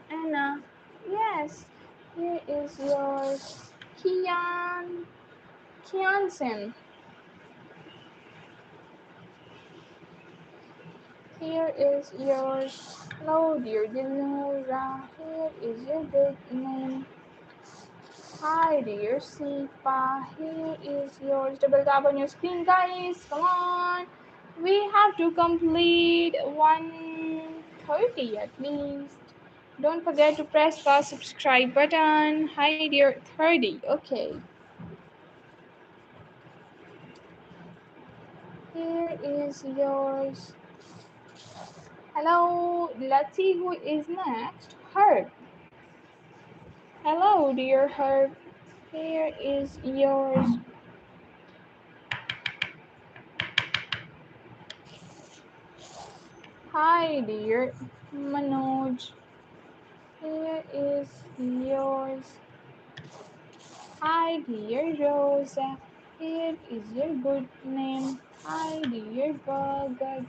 [SPEAKER 1] Anna. Yes, here is yours. Kiansen. Here is yours. Hello, dear Dilnura. Here is your good name. Hi, dear Sipa. Here is yours. Double tap on your screen, guys. Come on. We have to complete 130 at least. Don't forget to press the subscribe button. Hi, dear 30. Okay. Here is yours. Hello, let's see who is next. Herb. Hello, dear Herb. Here is yours. Hi, dear Manoj. Here is yours. Hi, dear Rosa. Here is your good name. Hi, dear Bhagat.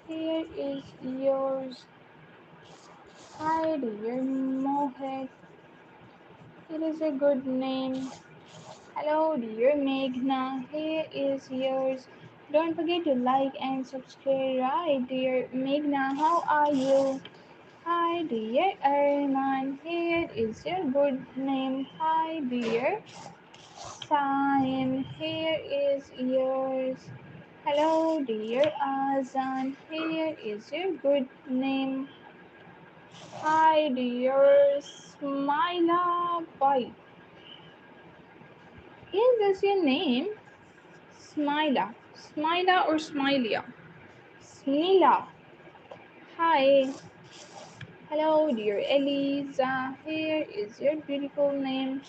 [SPEAKER 1] Here is yours. Hi, dear Mohit. It is a good name. Hello, dear Meghna. Here is yours. Don't forget to like and subscribe. Right, dear Meghna. How are you? Hi, dear Arman. Here is your good name. Hi, dear Saim. Here is yours. Hello, dear Azan. Here is your good name. Hi, dear Smila Boy. Is this your name? Smila. Smila or Smilia? Smila. Hi. Hello, dear Eliza. Here is your beautiful name.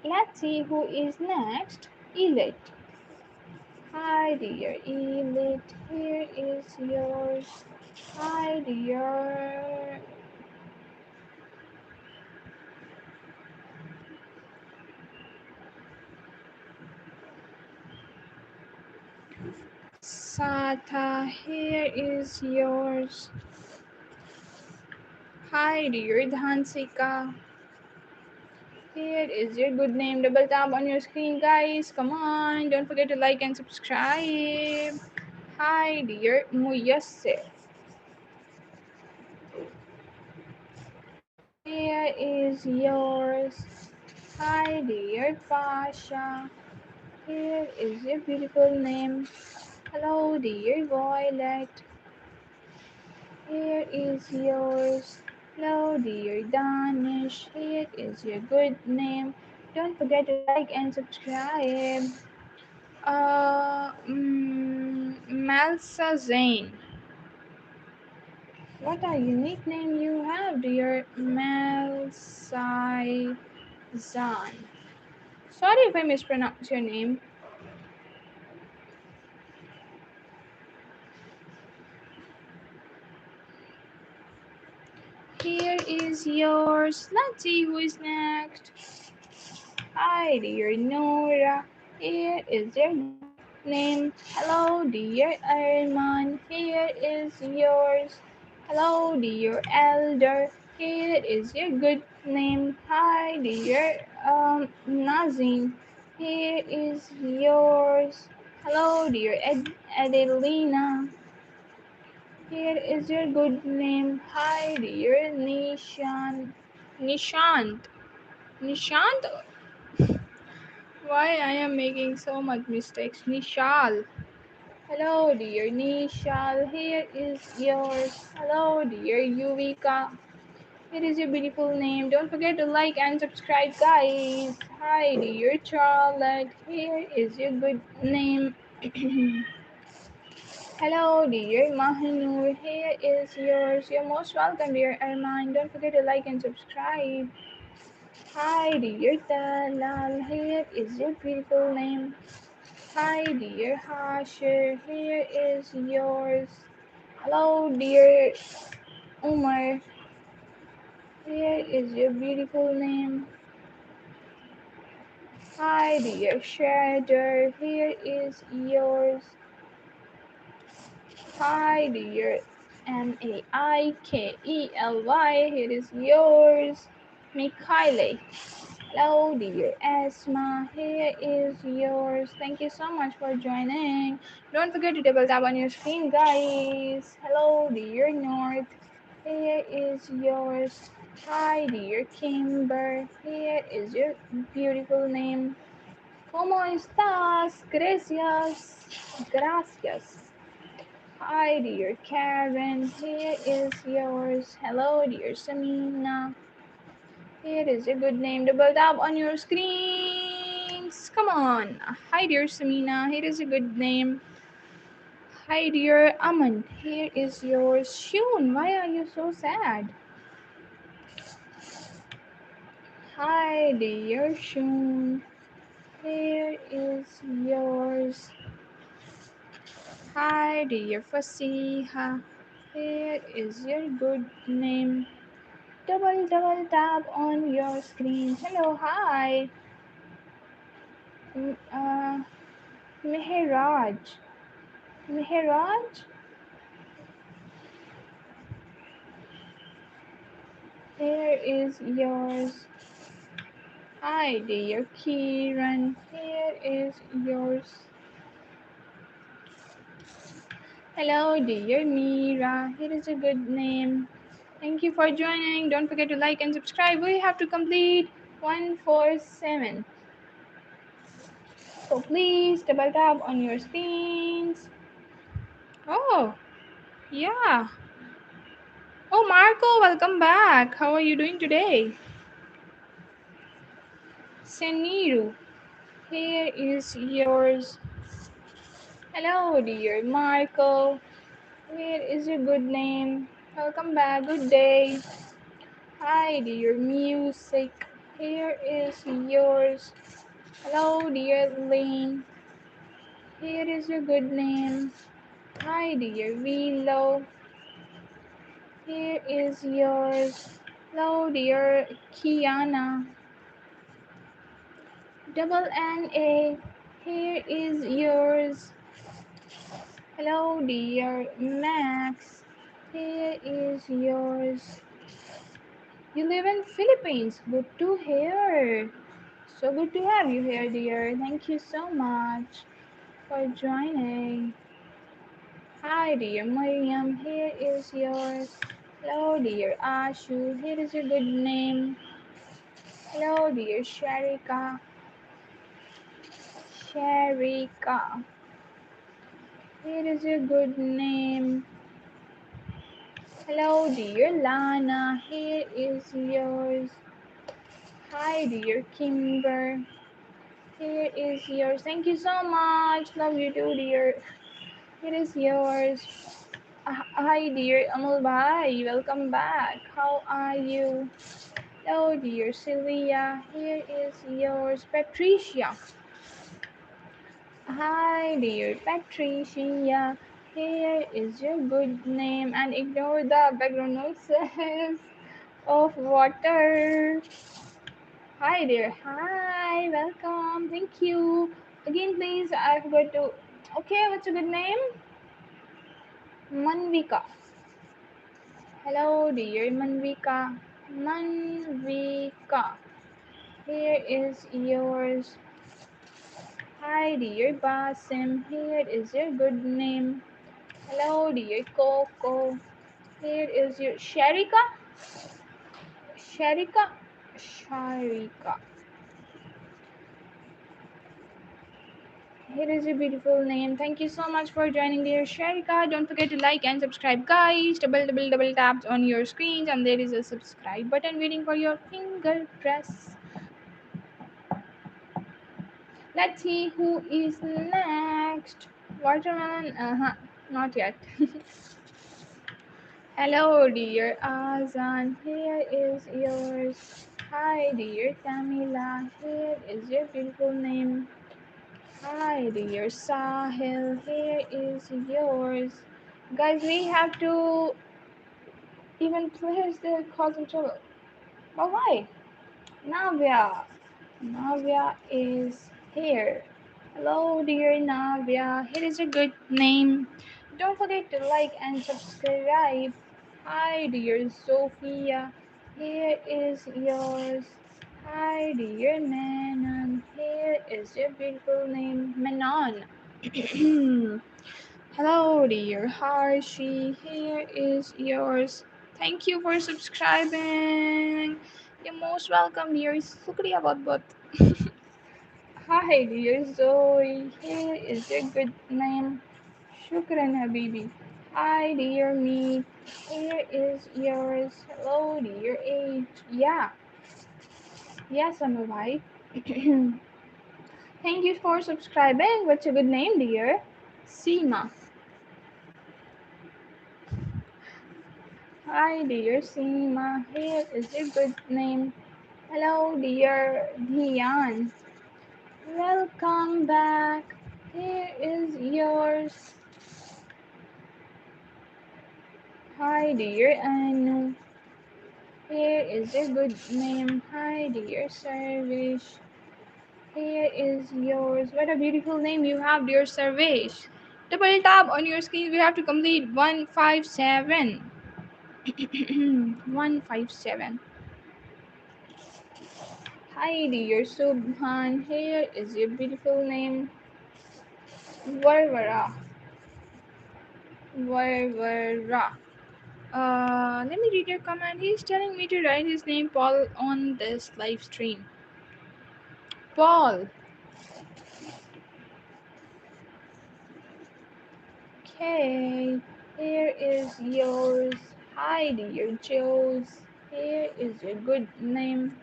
[SPEAKER 1] Let's see who is next. Elite. Hi, dear Elite. Here is yours. Hi, dear Sata. Here is yours. Hi, dear Dhansika. Here is your good name. Double tap on your screen, guys. Come on. Don't forget to like and subscribe. Hi, dear Muyassir. Here is yours. Hi, dear Pasha. Here is your beautiful name. Hello, dear Violet. Here is yours. Hello, dear Danish. Here is your good name. Don't forget to like and subscribe. Malsa Zane. What a unique name you have, dear Malsa Zane. Sorry if I mispronounce your name. Here is yours. Let's see who is next. Hi, dear Nora. Here is your good name. Hello, dear Arman. Here is yours. Hello, dear Elder. Here is your good name. Hi, dear Nazim. Here is yours. Hello, dear Adelina. Here is your good name. Hi, dear Nishant. Nishant? Why I am making so much mistakes? Nishal. Hello, dear Nishal. Here is yours. Hello, dear Yuvika. Here is your beautiful name. Don't forget to like and subscribe, guys. Hi, dear Charlotte. Here is your good name. Hello, dear Mahanur. Here is yours. You're most welcome, dear Armand. Don't forget to like and subscribe. Hi, dear Dalal. Here is your beautiful name. Hi, dear Hashir. Here is yours. Hello, dear Umar. Here is your beautiful name. Hi, dear Shader. Here is yours. Hi, dear Maikely. Here is yours. Mikhaile. Hello, dear Asma. Here is yours. Thank you so much for joining. Don't forget to double tap on your screen, guys. Hello, dear North. Here is yours. Hi, dear Kimber. Here is your beautiful name. ¿Cómo estás? Gracias. Gracias. Hi, dear Karen. Here is yours. Hello, dear Samina. Here is a good name. Double tap on your screens. Come on. Hi, dear Samina. Here is a good name. Hi, dear Aman. Here is yours. Shun, why are you so sad? Hi, dear Shun. Here is yours. Hi, dear Fasiha. Here is your good name. Double tap on your screen. Hello, hi. M- Uh, Mehraj. Mehraj? Here is yours. Hi, dear Kiran. Here is yours. Hello, dear Mira. Here is a good name. Thank you for joining. Don't forget to like and subscribe. We have to complete 147. So please double tap on your screens. Oh, yeah. Oh, Marco, welcome back. How are you doing today? Seniru, here is yours. Hello, dear Marco. Here is your good name. Welcome back. Good day. Hi, dear music. Here is yours. Hello, dear Lane. Here is your good name. Hi, dear Vilo. Here is yours. Hello, dear Kiana. Double NA. Here is yours. Hello, dear Max. Here is yours. You live in Philippines. Good to hear. So good to have you here, dear. Thank you so much for joining. Hi, dear Miriam. Here is yours. Hello, dear Ashu. Here is your good name. Hello, dear Sharika. Sharika. Here is your good name. Hello, dear Lana. Here is yours. Hi, dear Kimber. Here is yours. Thank you so much. Love you too, dear. Here is yours. Hi, dear Amul Bhai. Welcome back. How are you? Hello, dear Sylvia. Here is yours. Patricia. Hi, dear Patricia. Here is your good name. And ignore the background noises of water. Hi there. Hi, welcome. Thank you. Again, please, I forgot to. Okay, what's your good name? Manvika. Hello, dear Manvika. Manvika. Here is yours. Hi, dear Basim. Here is your good name. Hello, dear Coco. Here is your Sharika. Sharika. Sharika. Here is your beautiful name. Thank you so much for joining, dear Sharika. Don't forget to like and subscribe, guys. Double taps on your screens, and there is a subscribe button waiting for your finger press. Let's see who is next. Watermelon? Not yet. Hello, dear Azan. Here is yours. Hi, dear Camila. Here is your beautiful name. Hi, dear Sahil. Here is yours. Guys, we have to even players there causing trouble. But why? Navya. Navya is here. Hello, dear Navya. Here is a good name. Don't forget to like and subscribe. Hi, dear Sophia. Here is yours. Hi, dear Manon. Here is your beautiful name, Manon. Hello, dear Harshi. Here is yours. Thank you for subscribing. You're most welcome, dear. Shukriya bahut bahut. Hi, dear Zoe. Here is your good name. Shukran, Habibi. Hi, dear me. Here is yours. Hello, dear age. Yeah. Yes, I'm alright. Thank you for subscribing. What's your good name, dear? Seema. Hi, dear Seema. Here is your good name. Hello, dear Dian. Welcome back. Here is yours. Hi, dear Anu. Here is your good name. Hi, dear Servish. Here is yours. What a beautiful name you have, dear Servish. Double tap on your screen. We have to complete 157. 157. Hi, dear Subhan. Here is your beautiful name. Varvara. Varvara. Let me read your comment. He's telling me to write his name Paul on this live stream. Paul. Okay. Here is yours. Hi, dear Jules. Here is your good name.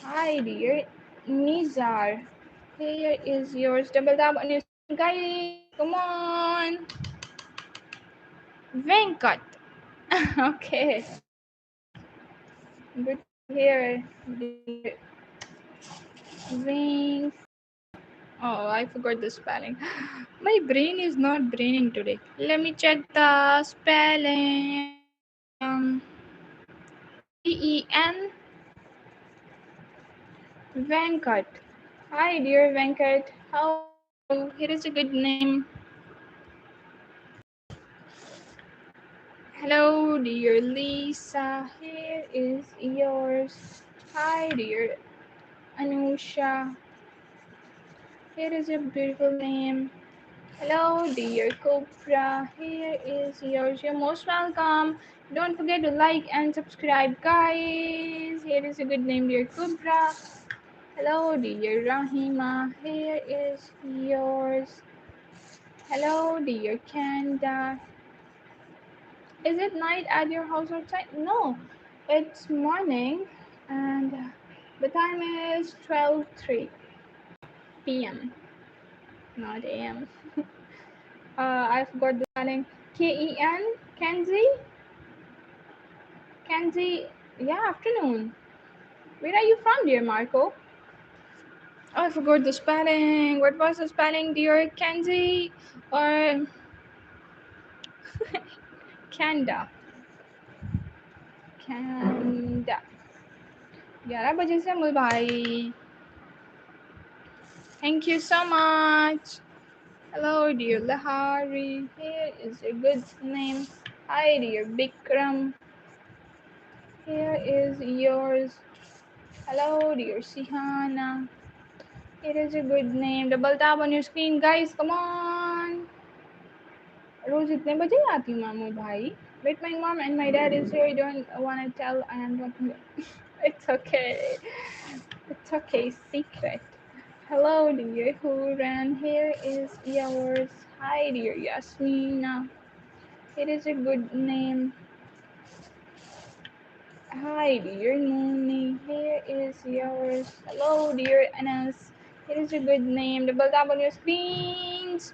[SPEAKER 1] Hi, dear Nizar. Here is yours. Double tap on your screen, guys. Come on. Venkat. Okay. Good to hear, dear Venkat. Oh, I forgot the spelling. My brain is not braining today. Let me check the spelling. VEN Venkat. Hi, dear Venkat. How are you? Here is a good name. Hello, dear Lisa. Here is yours. Hi, dear Anusha. Here is a beautiful name. Hello, dear Cobra. Here is yours. You're most welcome. Don't forget to like and subscribe, guys. Here is a good name, dear Cobra. Hello, dear Rahima. Here is yours. Hello, dear Kanda. Is it night at your house outside? No, it's morning, and the time is 12:03 p.m. Not a.m. I forgot the spelling. Ken. Kenzie. Kenzie. Yeah, afternoon. Where are you from, dear Marco? Oh, I forgot the spelling. What was the spelling, dear Kenzie? Or Kanda? Kanda. 11 बजे से अमूल भाई. Thank you so much. Hello, dear Lahari. Here is your good name. Hi, dear Bikram. Here is yours. Hello, dear Sihana. It is a good name. Double tap on your screen, guys. Come on. रोज इतने बजे आती हूँ मामू भाई. Wait, my mom and my dad is here. I don't want to tell. I am talking. It's okay. It's okay. Secret. Hello, dear. Who ran? Here is yours. Hi, dear Yasmina. It is a good name. Hi, dear Mooney. Here is yours. Hello, dear Anas. It is a good name. Double tap on your screens.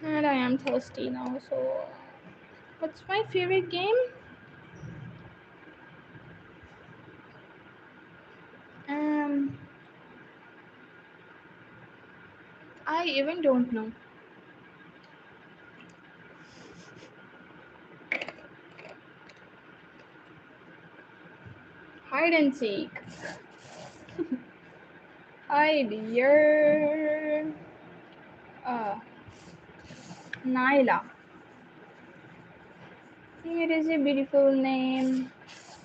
[SPEAKER 1] And I am thirsty now, so what's my favorite game? Um, I even don't know. Hide and seek. Hi, dear. Uh, Naila. It is a beautiful name.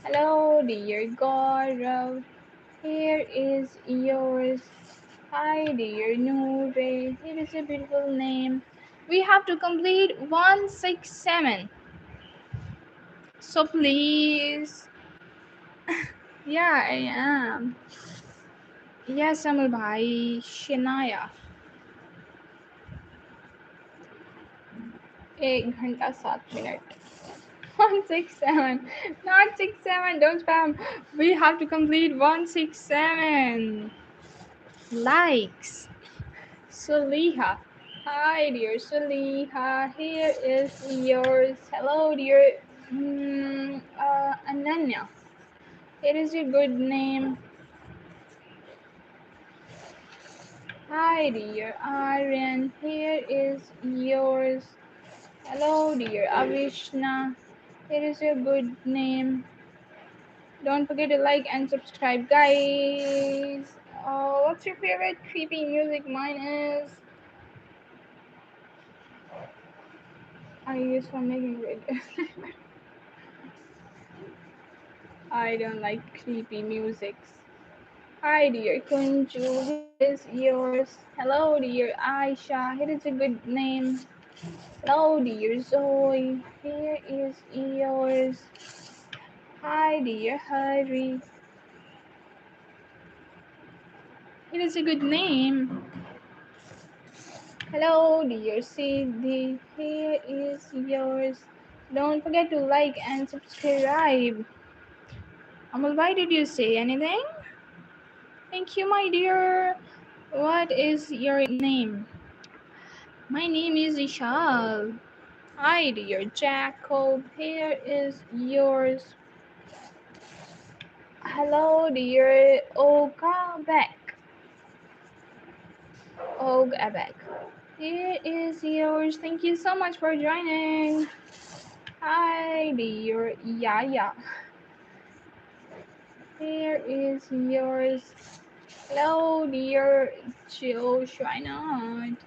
[SPEAKER 1] Hello, dear Gaurav. Here is yours. Hi, dear Noor. It is a beautiful name. We have to complete 167. So please. Yeah, I am. Yes, Amul Bhai. Shinaya. 1 घंटा 7 minute. 167. Not 67. Don't spam. We have to complete 167. Likes. Suliha. Hi, dear Suliha. Here is yours. Hello, dear Ananya. It is a good name. Hi, dear Aryan. Here is yours. Hello, dear Avishna. It is a good name. Don't forget to like and subscribe, guys. Oh, what's your favorite creepy music? Mine is. I use for making videos. I don't like creepy music. Hi, dear Kunju. Here is yours. Hello, dear Aisha. Here is a good name. Hello, dear Zoe. Here is yours. Hi, dear Hari. It is a good name. Hello, dear Siddhi. Here is yours. Don't forget to like and subscribe. Amal, why did you say anything? Thank you, my dear. What is your name? My name is Ishal. Hi, dear Jacob. Here is yours. Hello, dear Ogabek. Ogabek. Here is yours. Thank you so much for joining. Hi, dear Yaya. Here is yours. Hello, dear Josh. Why not?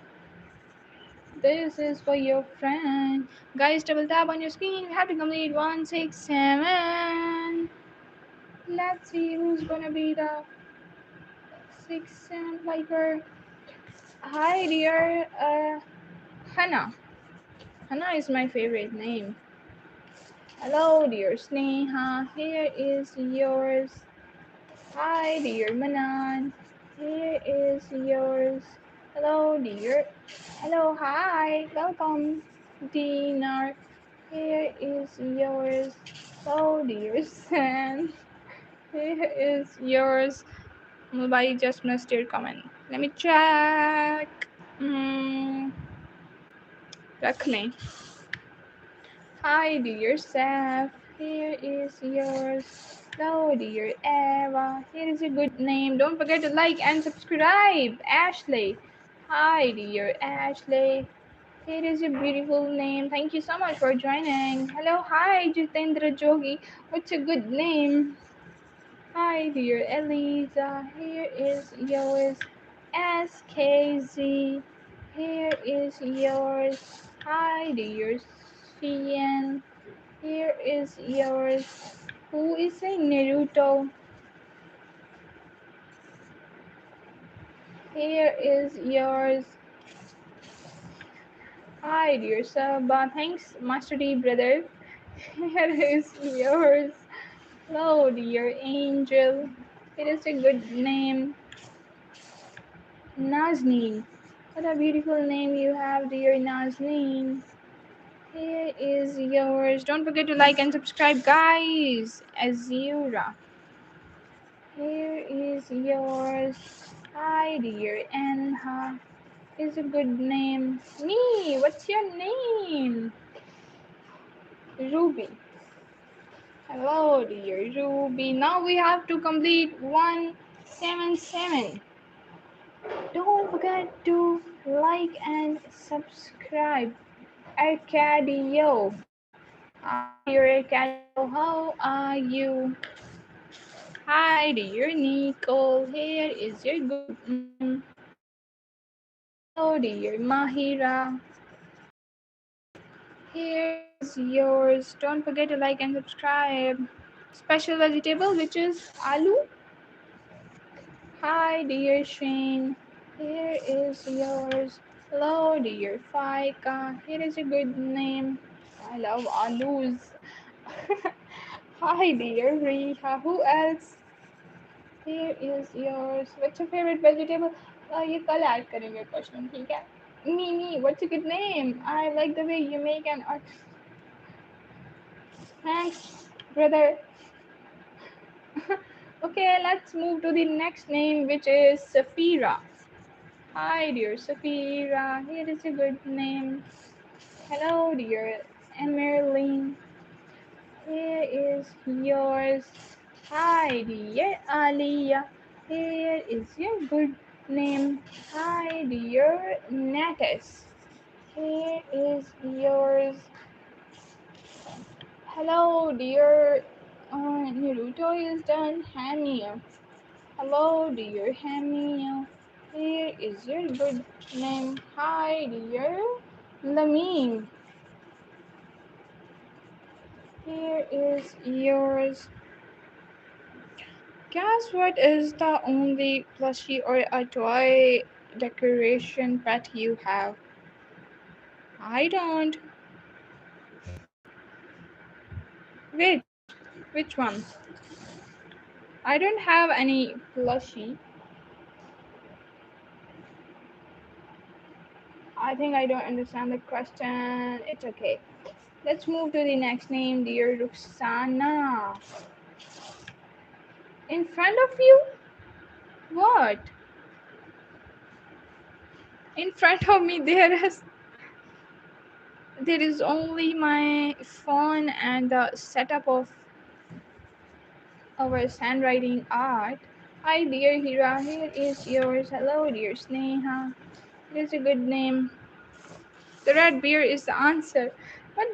[SPEAKER 1] This is for your friend. Guys, double tap on your screen. We have to complete 167. Let's see who's gonna be the 6 liker. Hi, dear Hannah. Hannah is my favorite name. Hello, dear Sneha. Here is yours. Hi, dear Manan. Here is yours. Hello, dear. Hello, hi. Welcome, Dinar. Here is yours. Hello, dear Sam. Here is yours. Mumbai just missed your comment. Let me check. रख लें. Hi, dear Seth. Here is yours. Hello, dear Eva. Here is a good name. Don't forget to like and subscribe. Ashley. Hi, dear Ashley. Here is a beautiful name. Thank you so much for joining. Hello, hi, Jitendra Jogi. What's a good name? Hi, dear Eliza. Here is yours. SKZ. Here is yours. Hi, dear Cian. Here is yours. Who is a Naruto? Here is yours. Hi, dear Sabah. Thanks, Master D, brother. Here is yours. Hello, dear angel. It is a good name. Nazneen. What a beautiful name you have, dear Nazneen. Here is yours. Don't forget to like and subscribe, guys. Azura. Here is yours. Hi, dear Anha. Is a good name. Me, what's your name? Ruby. Hello, dear Ruby. Now we have to complete 177. Don't forget to like and subscribe. Arcadio. Hi, dear Arcadio. How are you? Hi, dear Nicole. Here is your good name. Hello, dear Mahira. Here is yours. Don't forget to like and subscribe. Special vegetable, which is aloo. Hi, dear Shane. Here is yours. Hello, dear Faika. Here is a good name. I love aloos. Hi, dear Riha. Who else? Here is yours. What's your favorite vegetable? ये कल add करेंगे question ठीक है Mimi, what's a good name? I like the way you make an art. Thanks, brother. Okay, let's move to the next name, which is Safira. Hi, dear Safira. Here is a good name. Hello, dear Emerlyn. Here is yours. Hi, dear Aliyah. Here is your good name. Hi, dear Natus. Here is yours. Hello, dear Naruto is done. Hamia. Hello, dear Hamia. Here is your good name. Hi, dear Lamine. Here is yours. Guess what is the only plushie or a toy decoration pet you have? I don't. Which one? I don't have any plushie. I think I don't understand the question. It's okay. Let's move to the next name, dear Ruxana. In front of you? What? In front of me there is only my phone and the setup of our handwriting art. Hi, dear Hira. Here is yours. Hello, dear Sneha. It is a good name. The red bear is the answer. But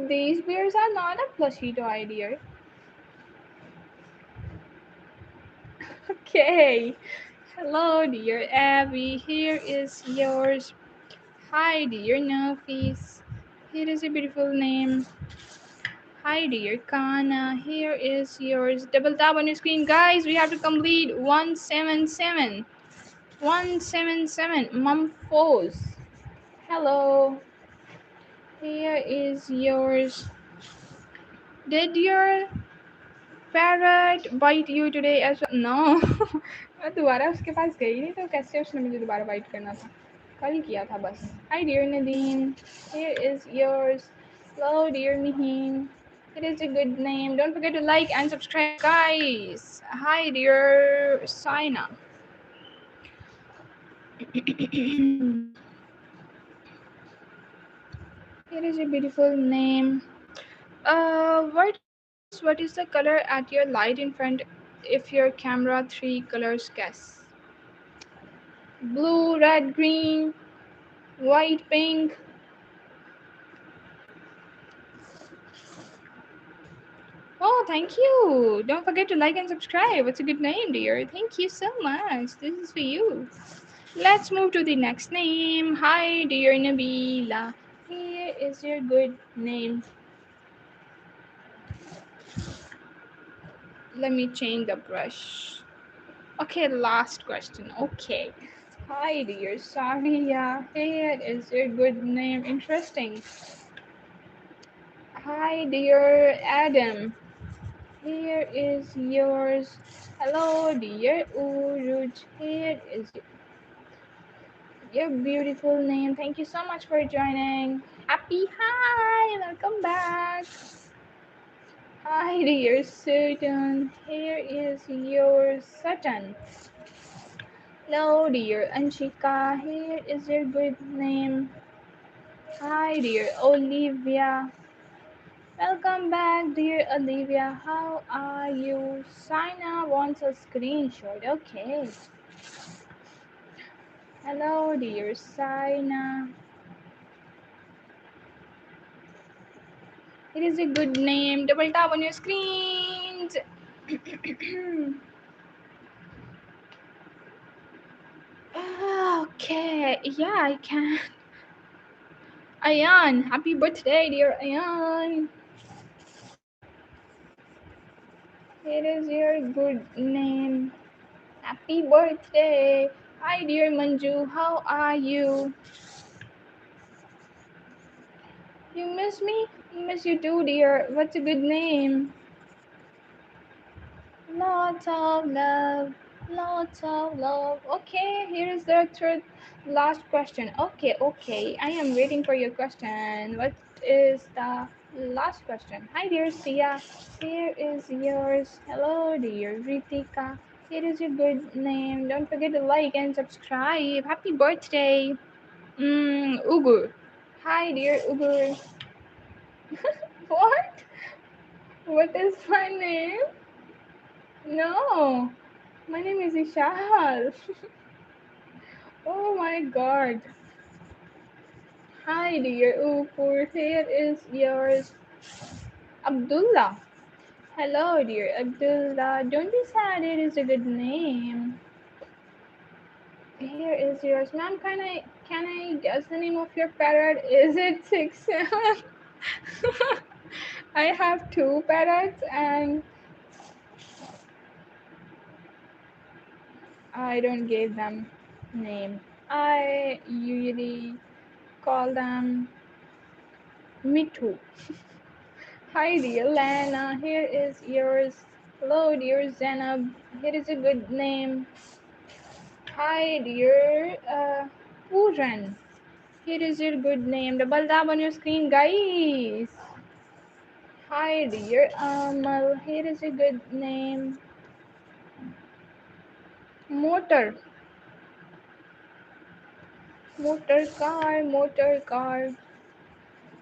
[SPEAKER 1] these bears are not a plushie toy, dear. Okay. Hello, dear Abby. Here is yours. Hi, dear Nafis. Here is a beautiful name. Hi, dear Kana. Here is yours. Double tap on your screen, guys. We have to complete 177. 177. Mumfos. Hello. Here is yours. Did your parrot bite you today as well? No. मैं दोबारा उसके पास गई नहीं तो कैसे उसने मुझे दोबारा बाइट करना था कल ही किया था बस. Hi, dear Nadine. Here is yours. Hello, dear Mihin. It is a good name. Don't forget to like and subscribe, guys. Hi, dear Saina. It is a beautiful name. What is the color at your light in front if your camera three colors guess? Blue, red, green, white, pink. Oh, thank you. Don't forget to like and subscribe. What's a good name, dear? Thank you so much. This is for you. Let's move to the next name. Hi, dear Nabila. Here is your good name. Let me change the brush. Okay, last question. Okay. Hi dear, sorry, yeah. Here is your good name. Interesting. Hi dear Adam. Here is yours. Hello dear Uruj. Here is your beautiful name. Thank you so much for joining. Happy hi, welcome back. Hi dear Sutton. Here is your Sutton. Hello dear Anshika. Here is your good name. Hi dear Olivia. Welcome back dear Olivia. How are you? Sina wants a screenshot. Okay. Hello dear Sina. It is a good name. Double tap on your screens. Okay, yeah, I can. Ayan, happy birthday, dear Ayan. It is your good name. Happy birthday. Hi, dear Manju. How are you? You miss me? Miss you too, dear. What's a good name? Lots of love. Lots of love. Okay, here is the third last question. Okay. I am waiting for your question. What is the last question? Hi, dear Sia. Here is yours. Hello, dear Ritika. Here is your good name. Don't forget to like and subscribe. Happy birthday. Ugur. Hi, dear Ugur. What? What is my name? No. My name is Ishal. Oh my god. Hi dear Upur, here is yours. Abdullah. Hello dear Abdullah. Don't be sad, it is a good name. Here is yours. Ma'am, can I guess the name of your parrot? Is it 6-7? I have two parrots and I don't give them name. I usually call them Mitu. Hi dear Lana, here is yours. Hello dear Zainab, here is a good name. Hi dear Pooran, here is your good name. Double tap on your screen, guys. Hi dear Amal, here is a good name. Motor, motor car.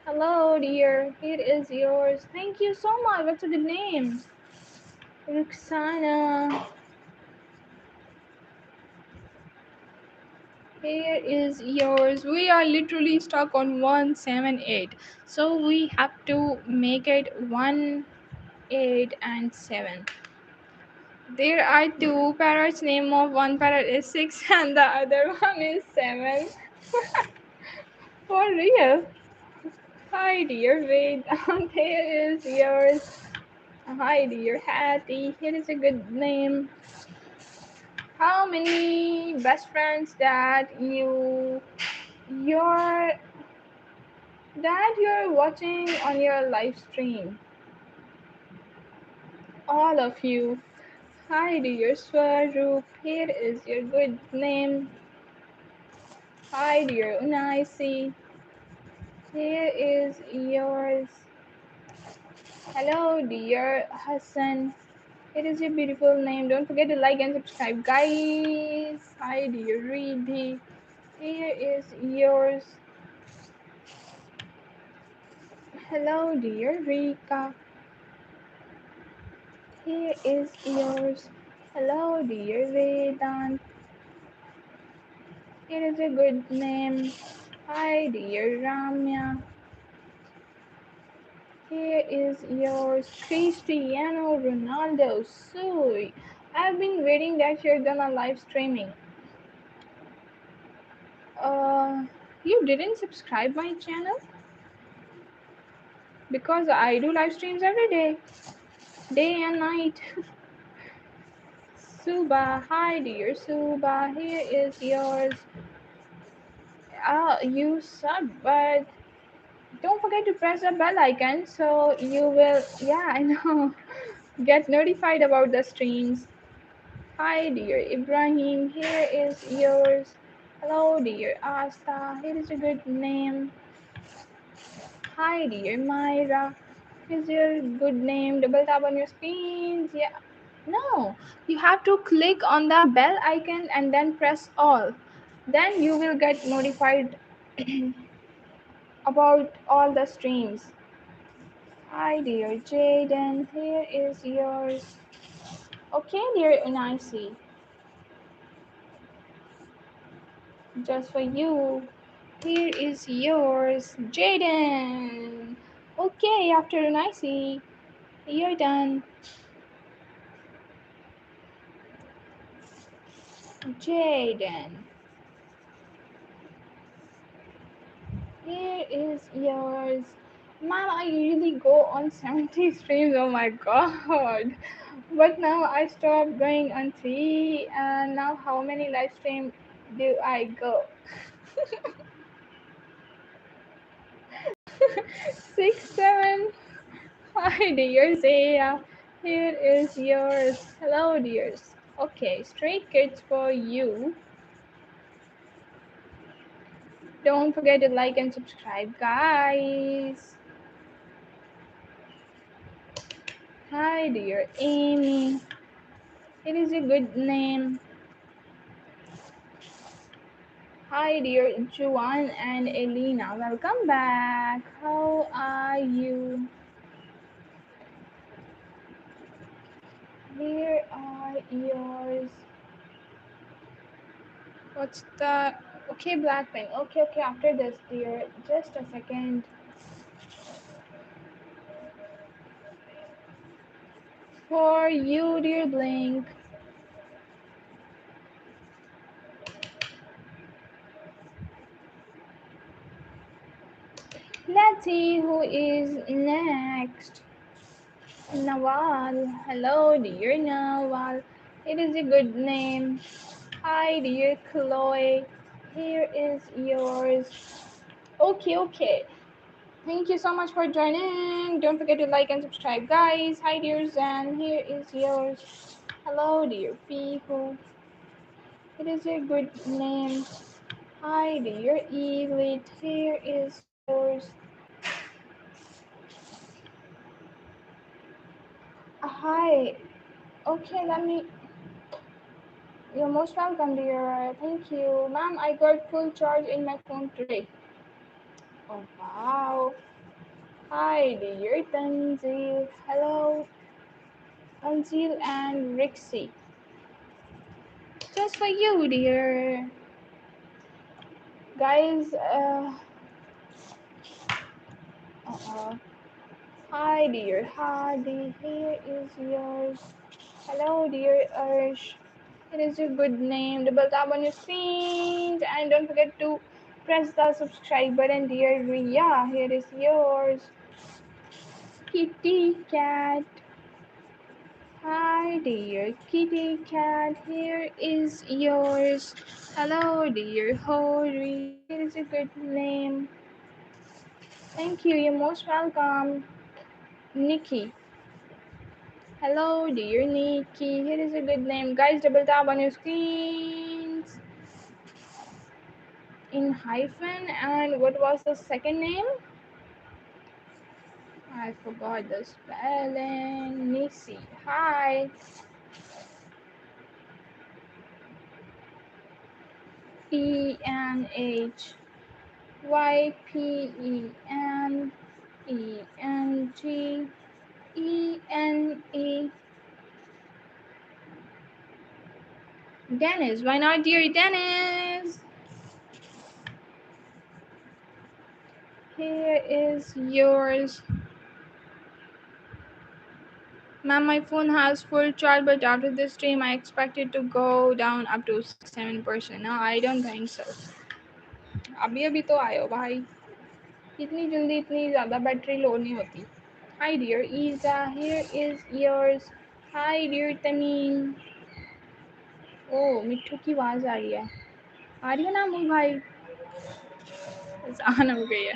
[SPEAKER 1] Hello dear, here is yours. Thank you so much. What's a good name? Ruxana. Here is yours. We are literally stuck on 178. So we have to make it 1, 8, and 7. There are two parrots. Name of one parrot is 6 and the other one is 7. For real. Hi dear Vedant. Here is yours. Hi dear Hattie. Here is a good name. How many best friends that you're watching on your live stream? All of you. Hi dear Swaroop, here is your good name. Hi dear Unaisi, here is yours. Hello dear Hassan, it is your beautiful name. Don't forget to like and subscribe, guys. Hi dear Reedy, here is yours. Hello dear Rika, here is yours. Hello dear Vedant, here is a good name. Hi dear Ramya, here is yours. Cristiano Ronaldo. So, I've been waiting that you're gonna live streaming. Uh, you didn't subscribe my channel? Because I do live streams every day and night. Suba. Hi, dear Suba. Here is yours. You sub, but don't forget to press the bell icon so you will, yeah, I know, get notified about the streams. Hi, dear Ibrahim. Here is yours. Hello, dear Asta. Here is a good name. Hi, dear Myra. Is your good name? Double tap on your screens. Yeah. No, you have to click on the bell icon and then press all. Then you will get notified about all the streams. Hi, dear Jaden. Here is yours. Okay, dear Unaisi. Just for you. Here is yours, Jaden. Okay, after Unaisi, you're done. Jaden. Here is yours. Ma'am, I usually go on 70 streams. Oh my god. But now I stopped going on 3, and now how many live stream do I go? 6, 7. Hi dear Zaya. Here is yours. Hello dears. Okay, stray kids for you. Don't forget to like and subscribe, guys. Hi dear Amy. It is a good name. Hi dear Juan and Elena. Welcome back. How are you? Here are yours. What's the okay Blackpink? Okay, after this dear. Just a second. For you, dear Blink. Let's see who is next. Nawal. Hello, dear Nawal. It is a good name. Hi, dear Chloe. Here is yours. Okay. Thank you so much for joining. Don't forget to like and subscribe, guys. Hi, dear Zan. Here is yours. Hello, dear people. It is a good name. Hi, dear Elite. Here is yours. Hi. Okay, let me. You're most welcome, dear. Thank you. Ma'am, I got full charge in my phone today. Oh, wow. Hi, dear Tanzil. Hello, Tanzil and Rixie. Just for you, dear. Guys, hi, dear Hadi. Here is yours. Hello, dear Ursh. It is a good name. Double tap on your screens and don't forget to press the subscribe button, dear Ria. Here is yours. Kitty cat. Hi, dear kitty cat. Here is yours. Hello, dear Hori. Here is a good name. Thank you. You're most welcome. Nikki. Hello, dear Nikki. Here is a good name. Guys, double tap on your screens. In hyphen, and what was the second name? I forgot the spelling. Nisi. Hi. ENHYPENENGENE. Dennis. Why not, dear Dennis? Here is yours. Ma'am, my phone has full charge, but after this stream, I expect it to go down up to 6-7%. No, I don't think so. अभी तो आयो भाई इतनी जल्दी इतनी ज़्यादा battery low नहीं होती. Hi dear Isa, here is yours. Hi dear Tamim. ओ मिट्ठू की आवाज आ रही है ना अमूल भाई? बस ऑन हो गई है।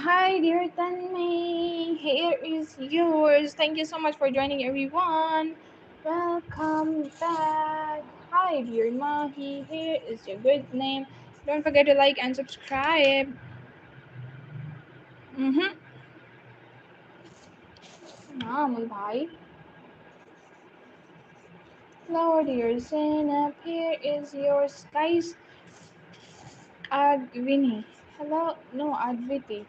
[SPEAKER 1] Hi, dear Tanmay. Here is yours. Thank you so much for joining, everyone. Welcome back. Hi, dear Mahi. Here is your good name. Don't forget to like and subscribe. Mm-hmm. Amul bhai. Hello, dear Zainab. Here is your guys. Advini. Hello. No, Adviti.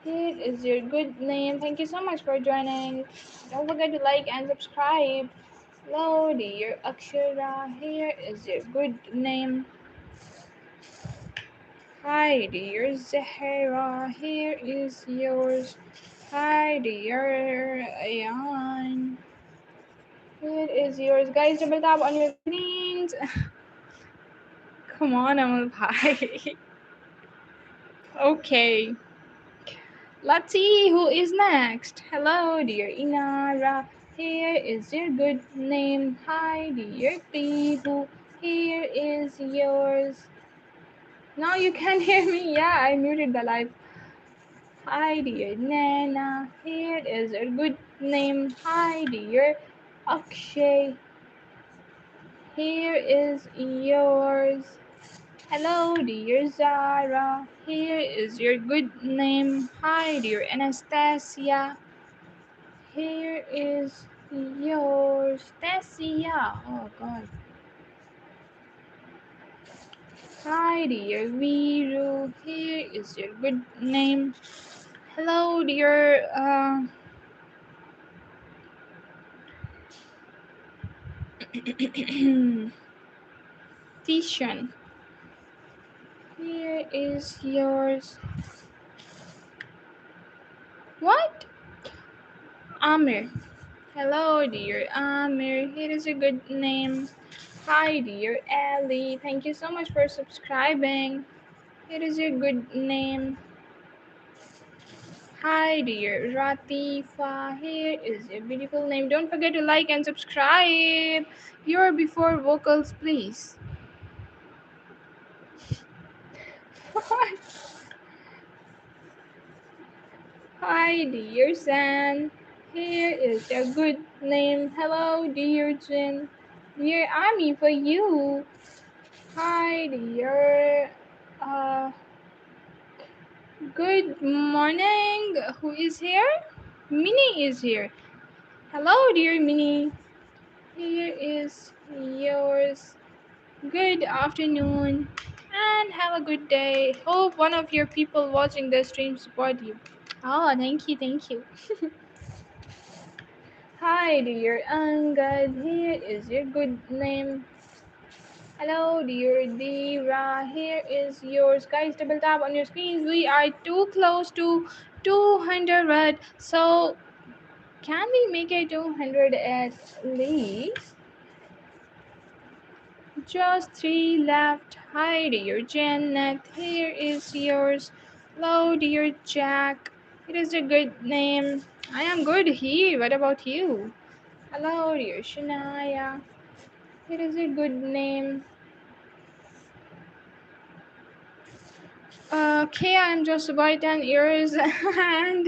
[SPEAKER 1] Here is your good name. Thank you so much for joining. Don't forget to like and subscribe. Hello, dear Akshara. Here is your good name. Hi, dear Zahra. Here is yours. Hi, dear Ayan. Here is yours. Guys, double tap on your screens. Come on, Amal Bhai. Okay. Let's see who is next. Hello, dear Inara. Here is your good name. Hi, dear Pihu. Here is yours. Now you can hear me. Yeah, I muted the live. Hi, dear Nana. Here is your good name. Hi, dear Akshay. Here is yours. Hello, dear Zara. Here is your good name. Hi, dear Anastasia. Here is yours, Tessia. Oh God. Hi, dear Viru. Here is your good name. Hello, dear Tishan. Here is yours. What? Amir. Hello, dear Amir. Here is a good name. Hi, dear Ali. Thank you so much for subscribing. Here is your good name. Hi, dear Ratifa. Here is your beautiful name. Don't forget to like and subscribe. Your before vocals, please. Hi, dear San. Here is your good name. Hello, dear Jin. Dear Ami for you. Hi, dear. Uh, Good morning. Who is here? Minnie is here. Hello, dear Minnie. Here is yours. Good afternoon and have a good day. Hope one of your people watching the stream support you. Oh, thank you, thank you. Hi, dear Angad. Here is your good name. Hello, dear Dira. Here is yours. Guys, double tap on your screens. We are too close to 200. So, can we make it 200 at least? Just three left. Hi, dear Janet. Here is yours. Hello, dear Jack. It is a good name. I am good here. What about you? Hello, dear Shania. It is a good name. Okay, I'm just about 10 years and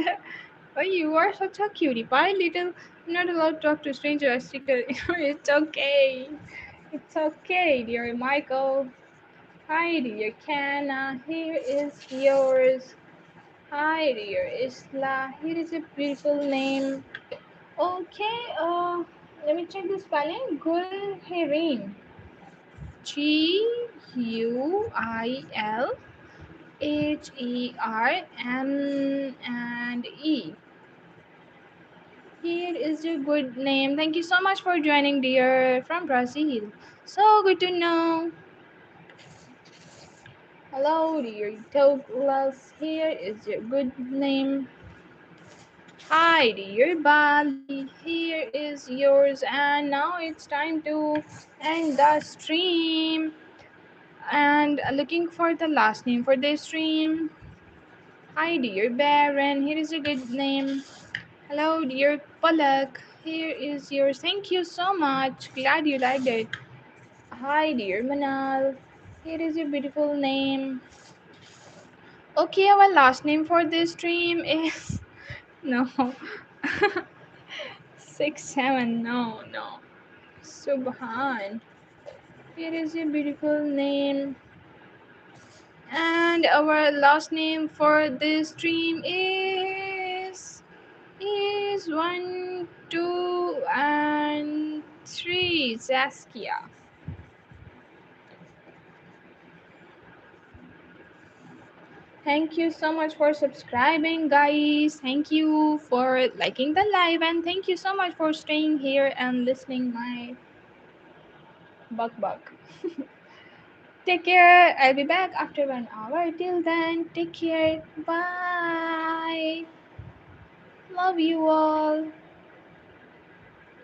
[SPEAKER 1] oh, you are such a cutie pie little. Not allowed to talk to strangers. It's okay. It's okay, dear Michael. Hi, dear Kana. Here is yours. Hi, dear Isla. Here is a beautiful name. Okay, let me check the spelling. Gulherin. Gulhermne. Here is your good name. Thank you so much for joining, dear, from Brazil. So good to know. Hello, dear Douglas. Here is your good name. Hi, dear Bali. Here is yours. And now it's time to end the stream. And looking for the last name for the stream. Hi, dear Baron. Here is a good name. Hello, dear Palak. Here is yours. Thank you so much. Glad you liked it. Hi, dear Manal. Here is your beautiful name. Okay, our last name for this stream is no 6 7. No, no. Subhan. Here is your beautiful name. And our last name for this stream is 1 2 and 3 Zaskia. Thank you so much for subscribing, guys. Thank you for liking the live, and thank you so much for staying here and listening my buck. Take care. I'll be back after 1 hour. Till then, take care. Bye. Love you all.